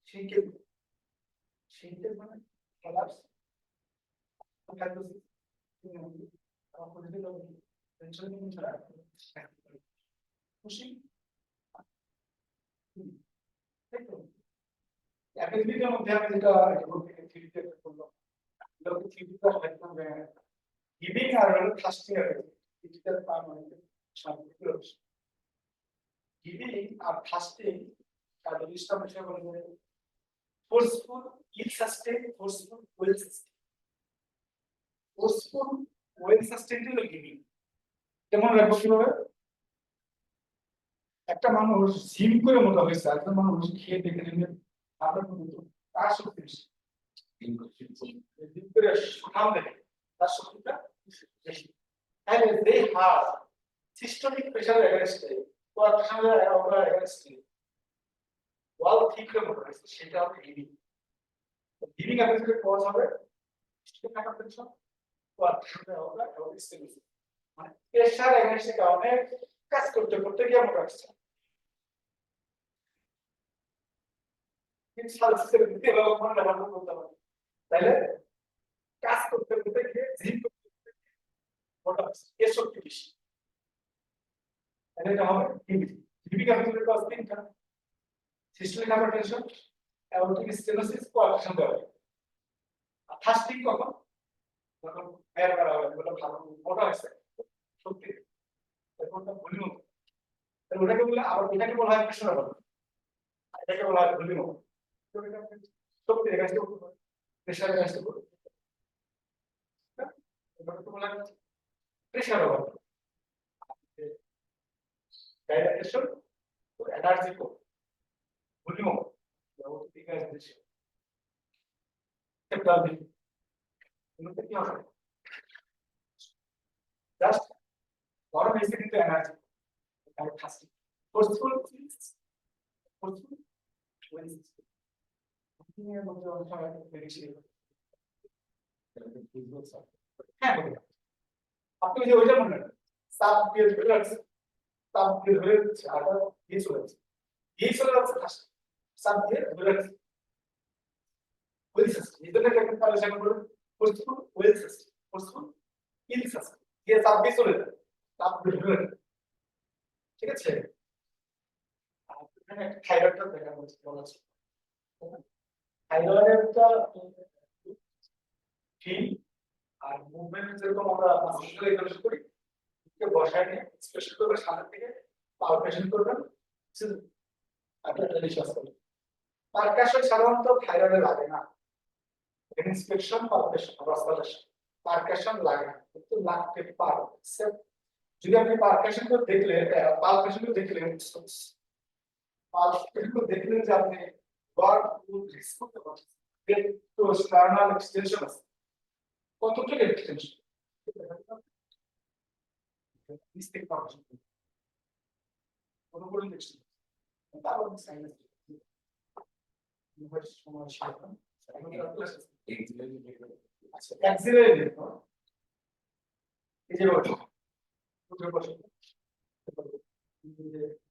শিফট শিফট মানে কলাপস হাইড্রোসিস টেনশন ছাড়া খুশি অ্যাকাডেমিকের মধ্যে আমি যেটা থিওরিতে করলাম লোকে থিওরিটা একদম গিভিং আর ফাস্টিং এর ডিজিটাল পার মানে সম্পর্ক রয়েছে গিভিং আর ফাস্টিং তার জিনিসটা বিষয় বলে যে ফোর্সফুল ইল sustain forceful well sustain forceful well sustain হলো গিভিং যেমন রাখবো কিভাবে একটা মানুষ জিম করে মোটা হয়েছে একজন মানুষ খেয়ে দেখে নিলে আপনার কিন্তু তার শক্তি বেশি জিম করে সুঠাম দেখে তার শক্তিটা বেশি and they have systemic pressure against it or pressure against it wall ঠিক করে মোটা হয়েছে সেটা হবে গিভিং গিভিং অ্যাপেন্সিসের কজ হবে systemic hypertension or pressure মানে প্রেসার এগেইনস্ট এর কারণে কাজ করতে করতে গিয়ে মোটা হচ্ছে সালসের দিতে হবে মনে রাখতে বলতে হবে তাইলে কাজ করতে করতে গিয়ে জিম করতে মোটা হচ্ছে এর শক্তি বেশি তাহলে এটা হবে গিভিং অ্যাপেন্সিসের কজ তিনটা systemic hypertension aortic stenosis coalition দেওয়া ফাস্টিং কখন যখন এর করা হবে বলে ভালো মোটা হয়েছে শক্তি তখনটা ভলিউম তাহলে ওটাকে বলে আবার এটাকে বলা হয় প্রেসার বলে এটাকে বলা হয় ভলিউম তো এটা শক্তি এগেইনস্ট প্রেসার এগেইনস্ট করবে এটাকে বলা হয় প্রেসার বলে ডাইলেটেশন তো এনার্জি কো ভলিউম ভৌতিক এনার্জি এটা এটা কি হবে জাস্ট গরম এসে কিন্তু এনার্জি আর ফাস্টিং ফোর্সফুল ফোর্সফুল নিয়ে মধ্যে অনেক সময় বেশি হ্যাঁ আপনি যে ওইটা মনে রাখেন সাব দিয়ে ধরে রাখছে সাব দিয়ে ধরে রাখছে আর দিয়ে চলে যাচ্ছে ফাস্ট সাব দিয়ে ধরে রাখছে ওয়েল সিস্টেম এই জন্য একটা তাহলে সেটা বলুন ফোর্সফুল ওয়েল সিস্টেম ফোর্সফুল ইল সিস্টেম দিয়ে সাব দিয়ে চলে যায় সাব দিয়ে ধরে রাখছে ঠিক আছে আর এখানে থাইরয়েডটা দেখা হচ্ছে বলা আছে থাইরয়েডটা ফিল আর মুভমেন্ট যেরকম আমরা মাসেল ইউজ করি কে বসায় নিয়ে স্পেশাল করে সামনে থেকে পালপেশন করবেন আপনার টেলিশাস করবেন পারকাশন সাধারণত থাইরয়েডে লাগে না ইন্সপেকশন পালপেশন রাসপালেশন পারকাশন লাগে না কিন্তু লাগতে পারে যদি আপনি পারকাশন করে দেখলে পালপেশন করে দেখলে পালপেশন করে দেখলে যে আপনি ওয়ার্ক উইথ রিস্ক করতে পারছেন তো স্টার্নাল এক্সটেনশন আছে কতটুকু এক্সটেনশন মিস্টেক পারকাশন কোন এক্সটেনশন তারপর সাইনাস ইউনিভার্স সমস্যা আচ্ছা অ্যাক্সিলারি এই যে রোড উত্তর পাশে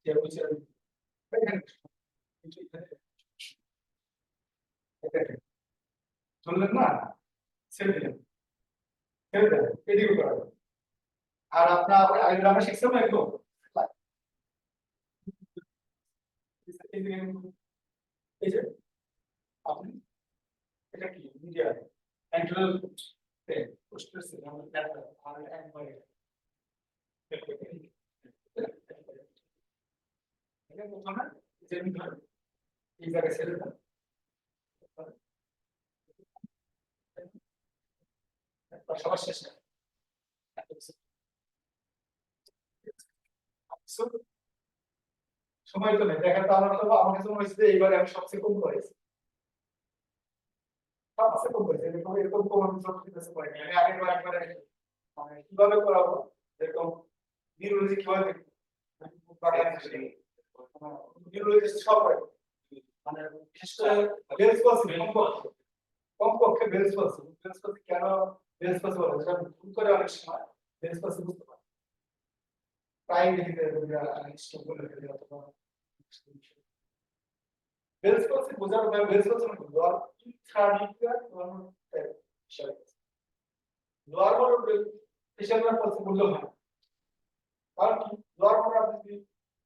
যে হচ্ছে এখানে শুনলেন না, ছেড়ে দিলেন, ছেড়ে দেন, এদিকে করা যাবে। আর আপনার আগের আমরা শিখছিলাম না একদম এই যে আপনি এটা কি মিডিয়া অ্যান্ট্রাল পোস্টার সিস্টেম আর একবারে এটা প্রথমে যে ধর এই জায়গায় ছেড়ে দেন, সবার শেষে সময় তো নেই দেখা, তো আমার কাছে মনে হচ্ছে যে এইবারে আমি সবচেয়ে কম করেছি, সবচেয়ে কম করেছি, এরকম এরকম কম আমি সবচেয়ে কাছে করিনি। আমি আগের বার একবারে মানে কিভাবে করাবো, এরকম নিউরোলজি কিভাবে দেখবো, নিউরোলজি সব হয় মানে বিশেষ করে বেলস পসিবল কমপক্ষে বেলস পসিবল কেন বেলস পসিবল সেটা ভুল করে অনেক সময় বেলস পসিবল বুঝতে পারে, প্রায় দেখি যে স্টক বলে ফেলে অথবা বেলস পসিবল বোঝার উপায় বেলস পসিবল লোয়ার ইন্ট্রানিউক্লিয়ার বিষয় লোয়ার মডেল হিসাবে পসিবল হয়, কারণ কি লোয়ার মডেল আপনি যদি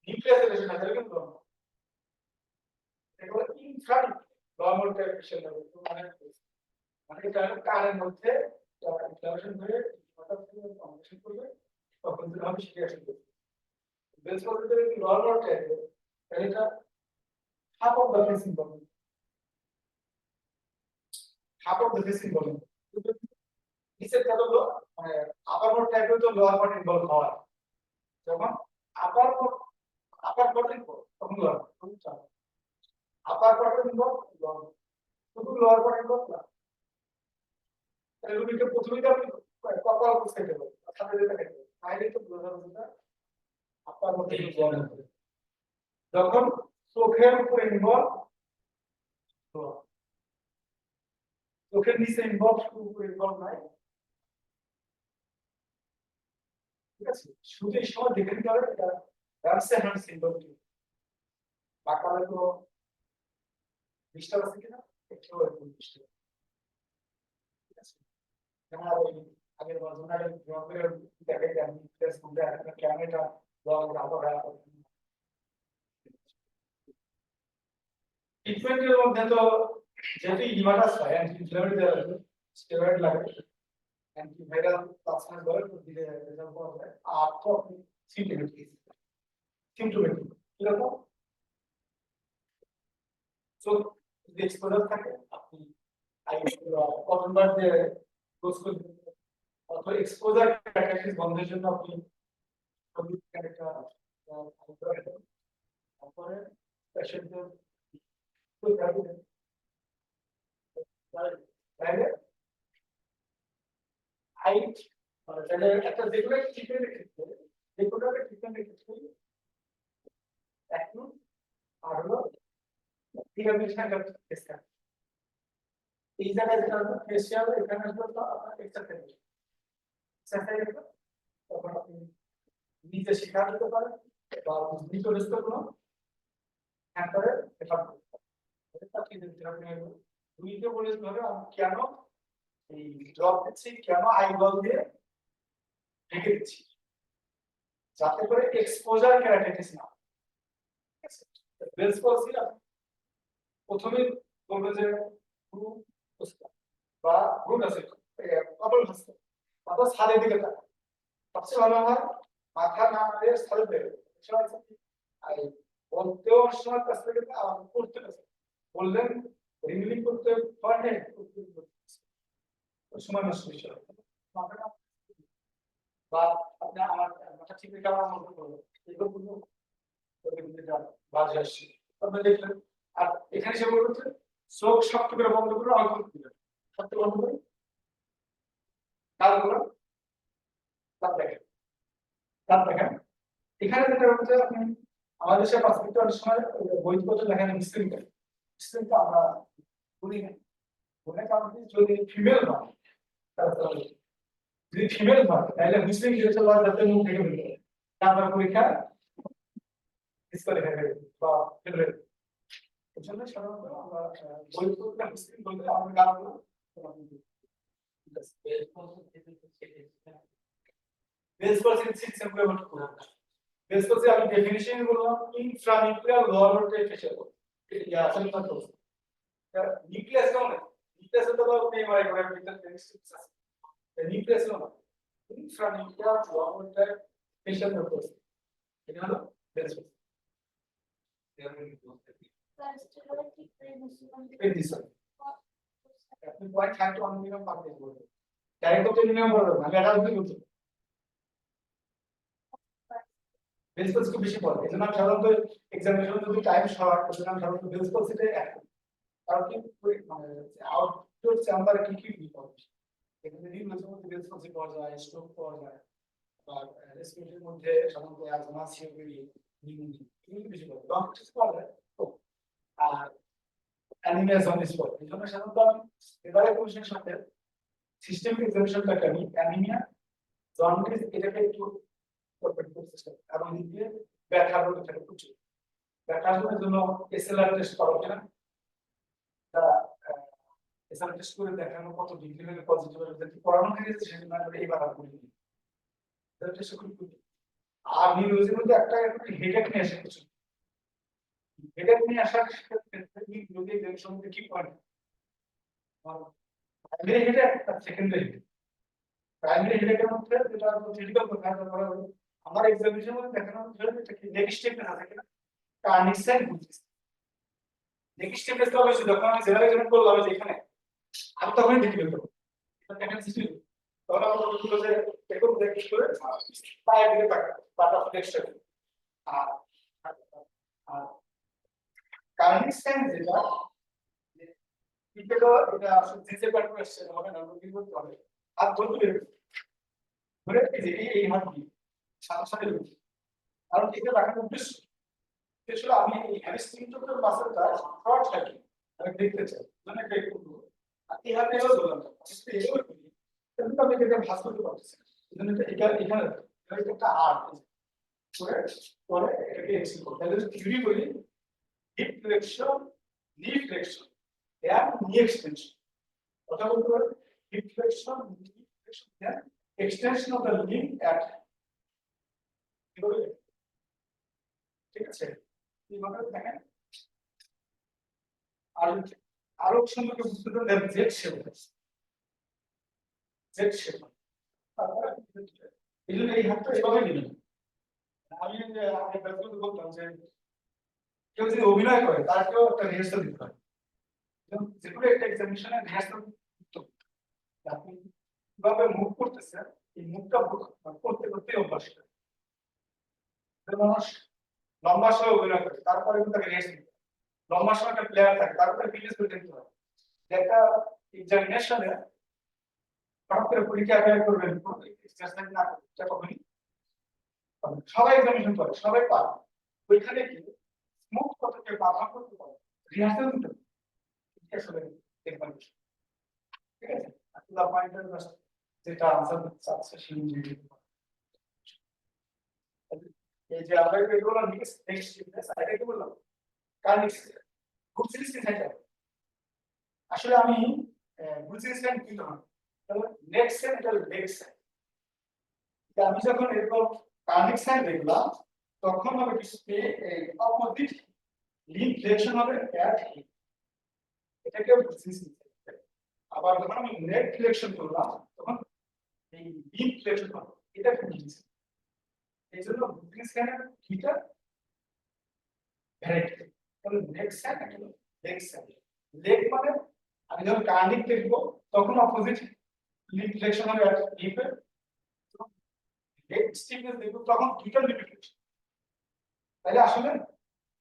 নিউক্লিয়াস রিলেশন আছে কিন্তু এটা হলো ইন্ট্রানিউক্লিয়ার লোয়ার মডেল বিষয় মানে এটা কারের মধ্যে ইনফ্লামেশন হয়ে হঠাৎ করে কম্প্রেশন করবে, তখন যদি আমি সেটা আসলে বেলস পসিবল যদি লোয়ার মডেল থাকে তাহলে এটা half of the facing bone, half of the facing bone নিচের কথা হলো মানে আপার বডি টাইপের তো লোয়ার বডি ইনভলভ হয়, যখন আপার বডি ইনভলভ তখন লোয়ার বডি আপার বডি ইনভলভ শুধু লোয়ার বডি ইনভলভ না, এগুলিকে প্রথমেই তো আপনি কপাল বুঝতে দেবো সাথে যেতে থাকবে তাহলে তো বোঝা যাবে না আপার বডি ইনভলভ যখন চোখের উপরে ইনভলভ, চোখের নিচে ইনভলভ শুধু উপরে ইনভলভ নাই, ঠিক আছে, শুধু এই সময় দেখে নিতে হবে এটা রামসে হ্যান্ড সিম্বল কি বাকালে তো ডিস্টার্ব আছে কিনা একটু একটু ডিস্টার্ব, ঠিক আছে, যেমন ওই আগের বর্ণনার জঙ্গলের দেখে যে আমি প্রেস করতে একটা ক্যামেরা লগ রাখা ট্রিটমেন্টের মধ্যে তো যেহেতু ইনভার্টাস হয় অ্যান্টি ইনফ্লামেটরি দেওয়া লাগে, স্টেরয়েড লাগে, অ্যান্টিভাইরাল প্লাজমা বলে তো দিলে রেজাল্ট পাওয়া যায়, আর তো আপনি সিম্পটোমেটিক কিরকম সো যদি এক্সপোজার থাকে আপনি কতবার যে ডোজ করবেন অথবা এক্সপোজার ক্যাটাগরিজ বন্ধের জন্য আপনি একটা তারপরে পেশেন্টের তাহলে হাইট তাহলে একটা যেগুলো ট্রিটমেন্টের ক্ষেত্রে যেগুলো ট্রিটমেন্টের ক্ষেত্রে এখন আর হলো রিহ্যাবিলিটেশন টেস্ট এই জায়গায় যেটা হলো ফেসিয়াল এখানে হলো তো আপনার এক্সারসাইজ তখন আপনি নিজে শেখা দিতে পারেন বা নিজ রেস্ট করুন হ্যাঁ করে এটা কি দিতে হবে দুইকে বলে ধরে আমি কেন এই ড্রপ দিচ্ছি কেন আই বল দিয়ে ঢেকে দিচ্ছি যাতে করে এক্সপোজার কেরাটিটিস না, ঠিক আছে, বেলস পলসি প্রথমে বলবে যে গ্রুপ বা গ্রুপ আছে কপাল হাসতে মাথা ছাদের দিকে তাকায় সবচেয়ে ভালো হয় মাথা না দিয়ে ছাদের দিকে আর বলতেও সময় কাছ থেকে করতে বললেন রিমিলিং করতে পারে সময় নষ্ট বিষয় বা আপনি আমার মাথা ঠিক রেখে আমার মতো করবো এগুলো বাজে আসছে আপনি দেখলেন, আর এখানে সে বলছে চোখ শক্ত করে বন্ধ করে অল্প দিলেন শক্ত বন্ধ করে তারপর দেখেন এখানে যেটা হচ্ছে আপনি আমাদের দেশের পাসপোর্টে অনেক সময় বইপত্র দেখেন মুসলিমটা আমরা বলি না বলে কারণ যদি ফিমেল হয় যদি ফিমেল হয় তাহলে মুসলিম যেটা যাতে মুখ থেকে বেরোবে তারপর পরীক্ষা ডিসকোয়ালিফাই বা ফেল এজন্য সাধারণত আমরা বই পড়তে মুসলিম বলতে আমরা গানগুলো বেস কোর্সে 6 সেপ্টেম্বর করে বেস কোর্সে আমি ডেফিনিশন বললাম ইনফ্রানিউক্লিয়ার লোয়ার ফেশিয়াল এটা আসলে না তো নিউক্লিয়াস কোন নিউক্লিয়াস তো বাবা নেই মারে করে ভিতর টেক্সট আছে নিউক্লিয়াস না ইনফ্রানিউক্লিয়ার লোয়ার ফেশিয়াল কোর্স এটা হলো বেস কোর্স আপনি পয়েন্ট 5 টু মিনিমাম পাবেন বলতে ডাইরেক্ট তো মিনিমাম বলবো আমি এটা বলতে বেস কোর্স খুব বেশি পড়ে এজন্য আমি সাধারণত এক্সামিনেশন যদি টাইম শর্ট এজন্য আমি সাধারণত বেস কোর্স এটা এক কারণ কি মানে আউটডোর চেম্বারে কি কি বিপদ এখানে নিউরোলজির মধ্যে বেস কোর্স পাওয়া যায় স্ট্রোক পাওয়া যায় বা রেসপিরেটরির মধ্যে সাধারণত অ্যাজমা সিওপিডি নিউমোনিয়া এগুলো বেশি পড়ে ডক্টরস পাওয়া যায় আর অ্যানিমিয়া জন্ডিস পড়ে এজন্য সাধারণত আমি এবারে কোশ্চেন সাথে সিস্টেমিক এক্সামিনেশনটাকে আমি অ্যানিমিয়া জন্ডিস এটাকে একটু এবং দ্বিতীয় ব্যাখ্যা করতে থাকে প্রচুর ব্যাখ্যার জন্য এসএলআর টেস্ট করা কিনা এসএলআর টেস্ট করে দেখানো কত ডিগ্রি হলে পজিটিভ হবে যদি পড়ানো হয়ে গেছে সেজন্য আমরা এইবার আর করি আর নিউরোলজির মধ্যে একটা হেডেক নিয়ে আসে কিছু হেডেক নিয়ে আসার ক্ষেত্রে নিউরোলজি এক্সামিনেশন মধ্যে কি পয়েন্ট প্রাইমারি হেডেক আর সেকেন্ডারি হেডেক প্রাইমারি হেডেকের মধ্যে যেটা থিওরিটিক্যাল কথা করা হবে আমার এক্সামিনেশন মধ্যে দেখানো হচ্ছে এটা কি নেক্সট স্টেপ না থাকে না কার্নিক সাইন বুঝিস নেক্সট স্টেপে তো হবে যখন আমি জেনারেশন করলাম এখানে আমি তখনই দেখে ফেলতে পারবো এটা দেখেন সিস্টেম তখন আমরা বলবো যে একটু দেখি করে পায়ে দিকে পাটা ফ্লেক্স আর কার্নিক সাইন যেটা এটা আসলে জিসে পার্ট কোশ্চেন হবে না কি করতে হবে আর বলতে ধরে যে এই হাত দিয়ে সাথে সাথে লুকি কারণ এটা দেখার উদ্দেশ্য আসলে আমি এই হ্যামস্ট্রিংটার মাসলটা শর্ট থাকি আমি দেখতে চাই মানে এটা একটু আর এই হাতে এলো বললাম আসলে এলো কিন্তু আমি এটা ভাঁজ করতে পারতেছি এজন্য এটা এখানে একটা আর্ট করে পরে এটাকে এক্সিল করতে তাহলে থিওরি বলি hip flexion knee flexion and knee extension কথা বলতে পারি hip flexion knee flexion and extension of the limb at ঠিক আছে এইভাবে দেখেন আর আরো সম্পর্কে বুঝতে পারবেন জেড শেপ জেড শেপ এই জন্য এই হাতটা এভাবে নিবেন আমি আগে ব্যাপারটা বলতাম যে কেউ যদি অভিনয় করে তাকেও একটা রিহার্সাল দিতে হয় যেগুলো একটা এক্সামিনেশনে রিহার্সাল আপনি কিভাবে মুভ করতেছে এই মুভটা করতে করতে অভ্যাস করে মানুষ লম্বা সময় অভিনয় করে তারপরে কিন্তু তাকে রেস্ট দিতে লম্বা সময় একটা প্লেয়ার থাকে তারপরে ফিটনেস মেনটেন করতে হয় একটা এক্সামিনেশনে হঠাৎ করে পরীক্ষা অ্যাপ্লাই করবেন এক্সারসাইজ না করতে এটা কখনই সবাই এক্সামিনেশন করে সবাই পারে ওইখানে কি স্মুথ কতকে বাধা করতে পারে রিহার্সাল দিতে আসলে দেখবেন ঠিক আছে আপনার পয়েন্টের যেটা আনসার চাচ্ছে সেই এই যে আমরা এগুলো নেক্সট সাইডে কি বললাম কার্নিক গ্রুপ সিরিজ কি থাকে আসলে আমি গ্রুপ সিরিজ লাইন কি না তাহলে নেক্সট সাইড এটা লেগ সাইড আমি যখন এরকম কার্নিক সাইড দেখলাম তখন আমি কিছুতে এই অপোজিট লিম্ব ফ্লেকশন হবে অ্যাট হিপ এটাকে গ্রুপ সিরিজ আবার যখন আমি নেক ফ্লেকশন করলাম তখন এই লিম্ব ফ্লেকশন হবে এটা কি জিনিস এই জন্য বুকিং স্ক্যানার থিটা ভ্যারিয়েবল তাহলে লেগ সাইড আর লেগ সাইড লেগ মানে আমি যখন কার্নিক দেখব তখন অপোজিট লিম্ব ফ্লেকশন হবে আর হিপে লেগ স্টিফনেস দেখব তখন থিটা লিম্ব ফ্লেকশন তাহলে আসলে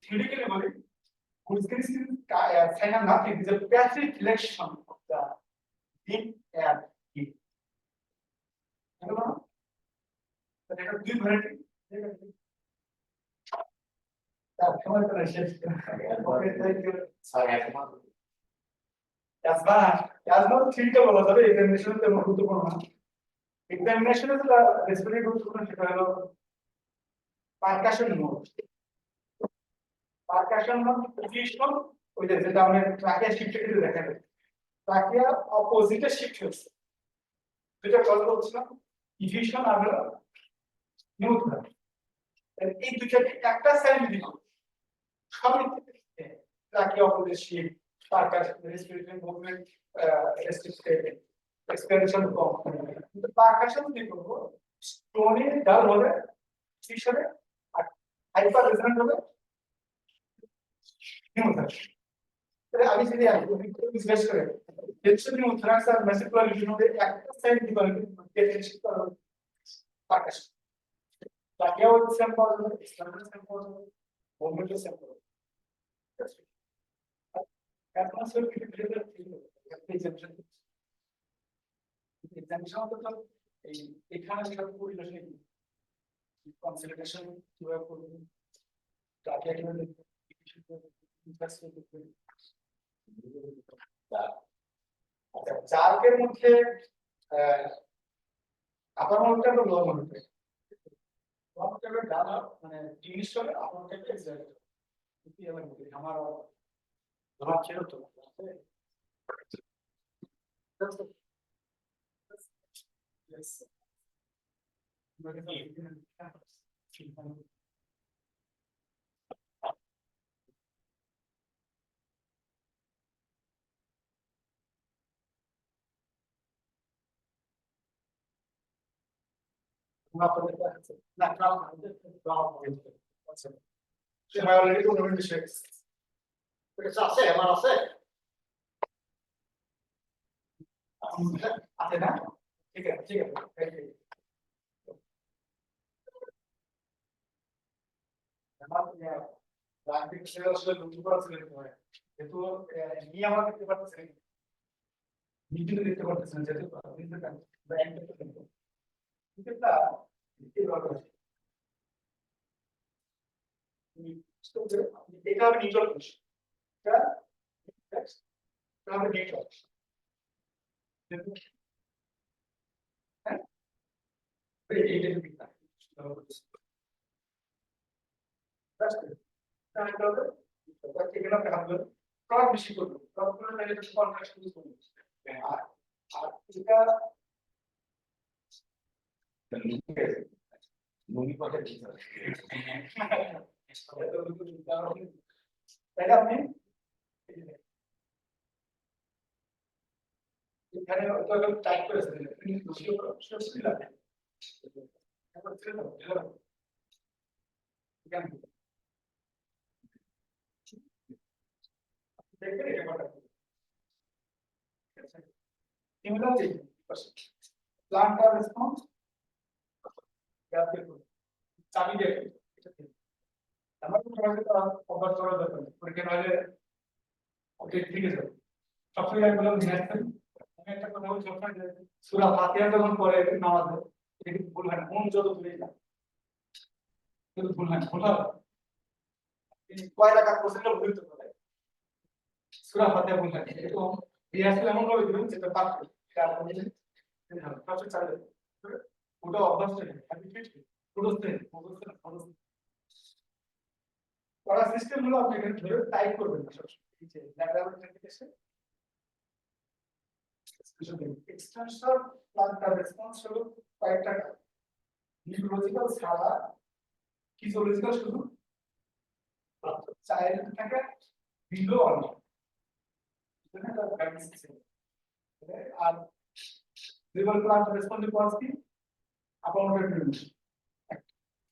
থিওরিক্যালি বলি booking scanner sign of nothing is a passive flexion of the limb and hip এটা দুই ভ্যারাইটি সময় করে শেষ ঠিকটা বলা যাবে এক্সামিনেশন তেমন গুরুত্বপূর্ণ না এক্সামিনেশনে যেটা বেসিক্যালি গুরুত্বপূর্ণ সেটা হলো পারকাশন মোড পজিশন ওই যে যেটা আমরা ট্রাকে শিফট করে দেখাবো ট্রাকে অপোজিটে শিফট হচ্ছে যেটা কথা বলছিলাম ইফিশিয়েন্ট আর নিউট্রাল এই দুইটাকে একটা সাইড দিব সবই ট্রাকে অপোজিট শিফট তার কাছে রেসপিরেটরি মুভমেন্ট রেস্ট্রিক্টেড এক্সপেনশন কম কিন্তু তার কাছে কি করব স্টোনে ডাল হবে হিসাবে আর হাইপার রেজোনেন্ট হবে নিউট্রাল তাহলে আমি যদি বিশেষ করে দেখছি নিউট্রাল আর মেসিকুলার লিজনদের একটা সাইড দিব ডিফারেন্সিয়েট করা তার কাছে তাকেও সেম পাওয়া যাবে এক্সপেনশন সেম পাওয়া যাবে মুভমেন্ট সেম পাওয়া যাবে অ্যাটমসফিয়ার কি ভিতরে এক্সপেনশন এক্সপেনশন তো এই এখানে যেটা পরিবেশে কনসিডারেশন কিভাবে করব তাকে কিভাবে আচ্ছা চার্কের মধ্যে আপনার মধ্যে একটা লো মধ্যে ডানা মানে জিনিস হবে আপনার কাছে এক্সাক্ট কি আমার মধ্যে আমার ধরা ছিল তো Yes. already told me shakes. It's a say, I'm say. আছে না ঠিক আছে ঠিক আছে থ্যাংক ইউ আমার রাজনীতি ছিল আসলে দুটো করা ছিল কিন্তু নিয়ে আমার দেখতে পাচ্ছেন নিজে দেখতে পাচ্ছেন যেহেতু ব্যাংক কিন্তু এটা দেখতে পাচ্ছেন এটা আমি নিউট্রাল করছি এটা আমি নিউট্রাল হ্যাঁ এইটা বিটা তাহলে তাহলে এখানে আমরা ভাববো ক্রস বেশি করব ক্রস করলে তাহলে বেশি কন্ট্রাস্ট ইউজ করব আর আর এটা মুভি পথে দিতে হবে তাহলে আপনি এখানে তো টাইপ করেছেন কিন্তু সত্যি লাগে এখন ছিল এখানে দেখতে এটা কথা Similarly, plant का response क्या देखो चाबी देखो हमारे थोड़ा सा ओवर थोड़ा सा porque no है ओके ठीक है सर सबसे पहले मतलब नेक्स्ट मैं একটা কথা বলছি আপনাদের সূরা ফাতিহা যখন পড়ে নামাজে এটা কিন্তু ভুল হয় না মন যত দূরে যায় কিন্তু ভুল হয় না ভুল হয় এই কয় রাকাত পর্যন্ত ভুল হতে পারে সূরা ফাতিহা ভুল হয় এটা রিহার্সাল এমন ভাবে দিবেন যেটা পারফেক্ট এটা আপনি সবচেয়ে চাইলে ওটা অভ্যাস নেই হ্যাবিট পুরোতে পড়া সিস্টেম হলো আপনি এখানে ধরে টাইপ করবেন না সবসময় এই যে background verification extension plantar response হলো কয়েকটা নিউরোলজিক্যাল ছাড়া ফিজিওলজিক্যাল শুধু চাইল্ড থেকে বিলো অনেক আর লিভার প্লান্ট রেসপন্স কজ কি আপনার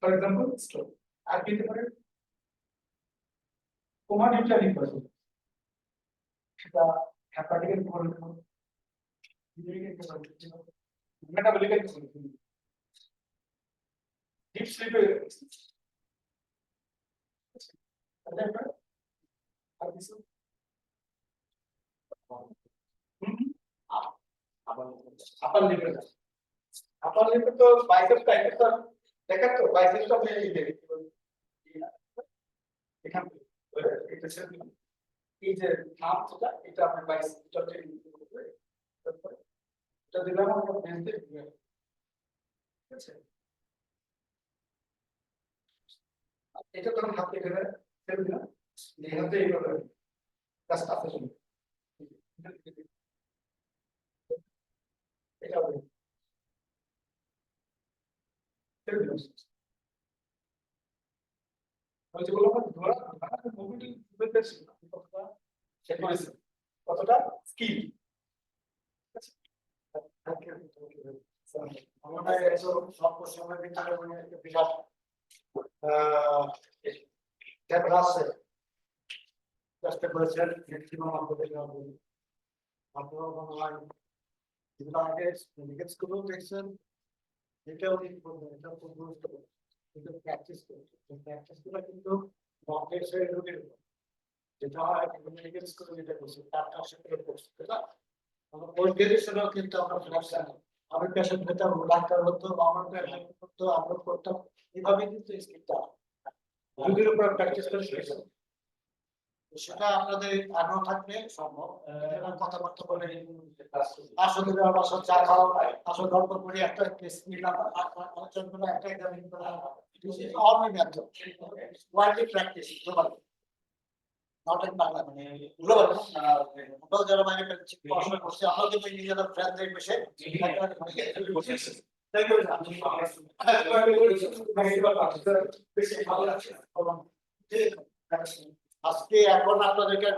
ফর এক্সাম্পল স্ট্রোক আর কি হতে পারে কোমাডিউটারি প্রসেস সেটা hepatic problem metabolic problem deep স্লিপে আর কিছু আপার লিপে তো বাইসেপস টাইপের তো দেখা তো বাইসেপস আপনি এই যে এখান এটা সেটা এই যে নাম যেটা এটা আপনি বাইসেপসটা এটা দিলাম আমরা বেঞ্চে ঠিক আছে এটা তখন হাতে এখানে ছেড়ে দিলাম এই হাতে এইভাবে কাজটা আছে শুনুন। এটা হবে। আমি যে বললাম না, ধরা মোবিলিটি বেশি কতটা সেটা কতটা স্কিল আমাদের স্বল্প সময়ের ভিতরে উনি একটা বিরাট ব্যাপার আছে চেষ্টা করেছেন ম্যাক্সিমাম আপনাদের আপনারা মনে হয় যেগুলো আগে মেডিকেল স্কুলেও দেখছেন এটাও ঠিক করবেন এটা খুব গুরুত্বপূর্ণ কিন্তু প্র্যাকটিস করতে প্র্যাকটিস গুলো কিন্তু মকের রুটির উপর যেটা হয় মেডিকেল স্কুলে যেটা করছে তার সাথে করছে তাই না আমরা পোস্ট গ্রাজুয়েশনেও কিন্তু আমরা ফ্ল্যাকশন আমি পেশেন্ট হতাম ডাক্তার হতো বা আমার পেশেন্ট হতো আপলোড করতাম এইভাবে কিন্তু স্কিলটা রুটির উপর প্র্যাকটিস করে শিখেছেন সেটা আপনাদের আগ্রহ থাকলে সম্ভব কথাবার্তা বলে আসলে বাসা চা খাওয়া আসলে গল্প করে একটা কেস নিলাম আলোচনা একটা এক্সামিন করা online method widely practice global not in Bangla মানে গ্লোবাল আমরা যারা বাইরে পড়াশোনা করছি আমরা কিন্তু নিজেদের ফ্রেন্ডদের বসে আজকে এখন আপনাদেরকে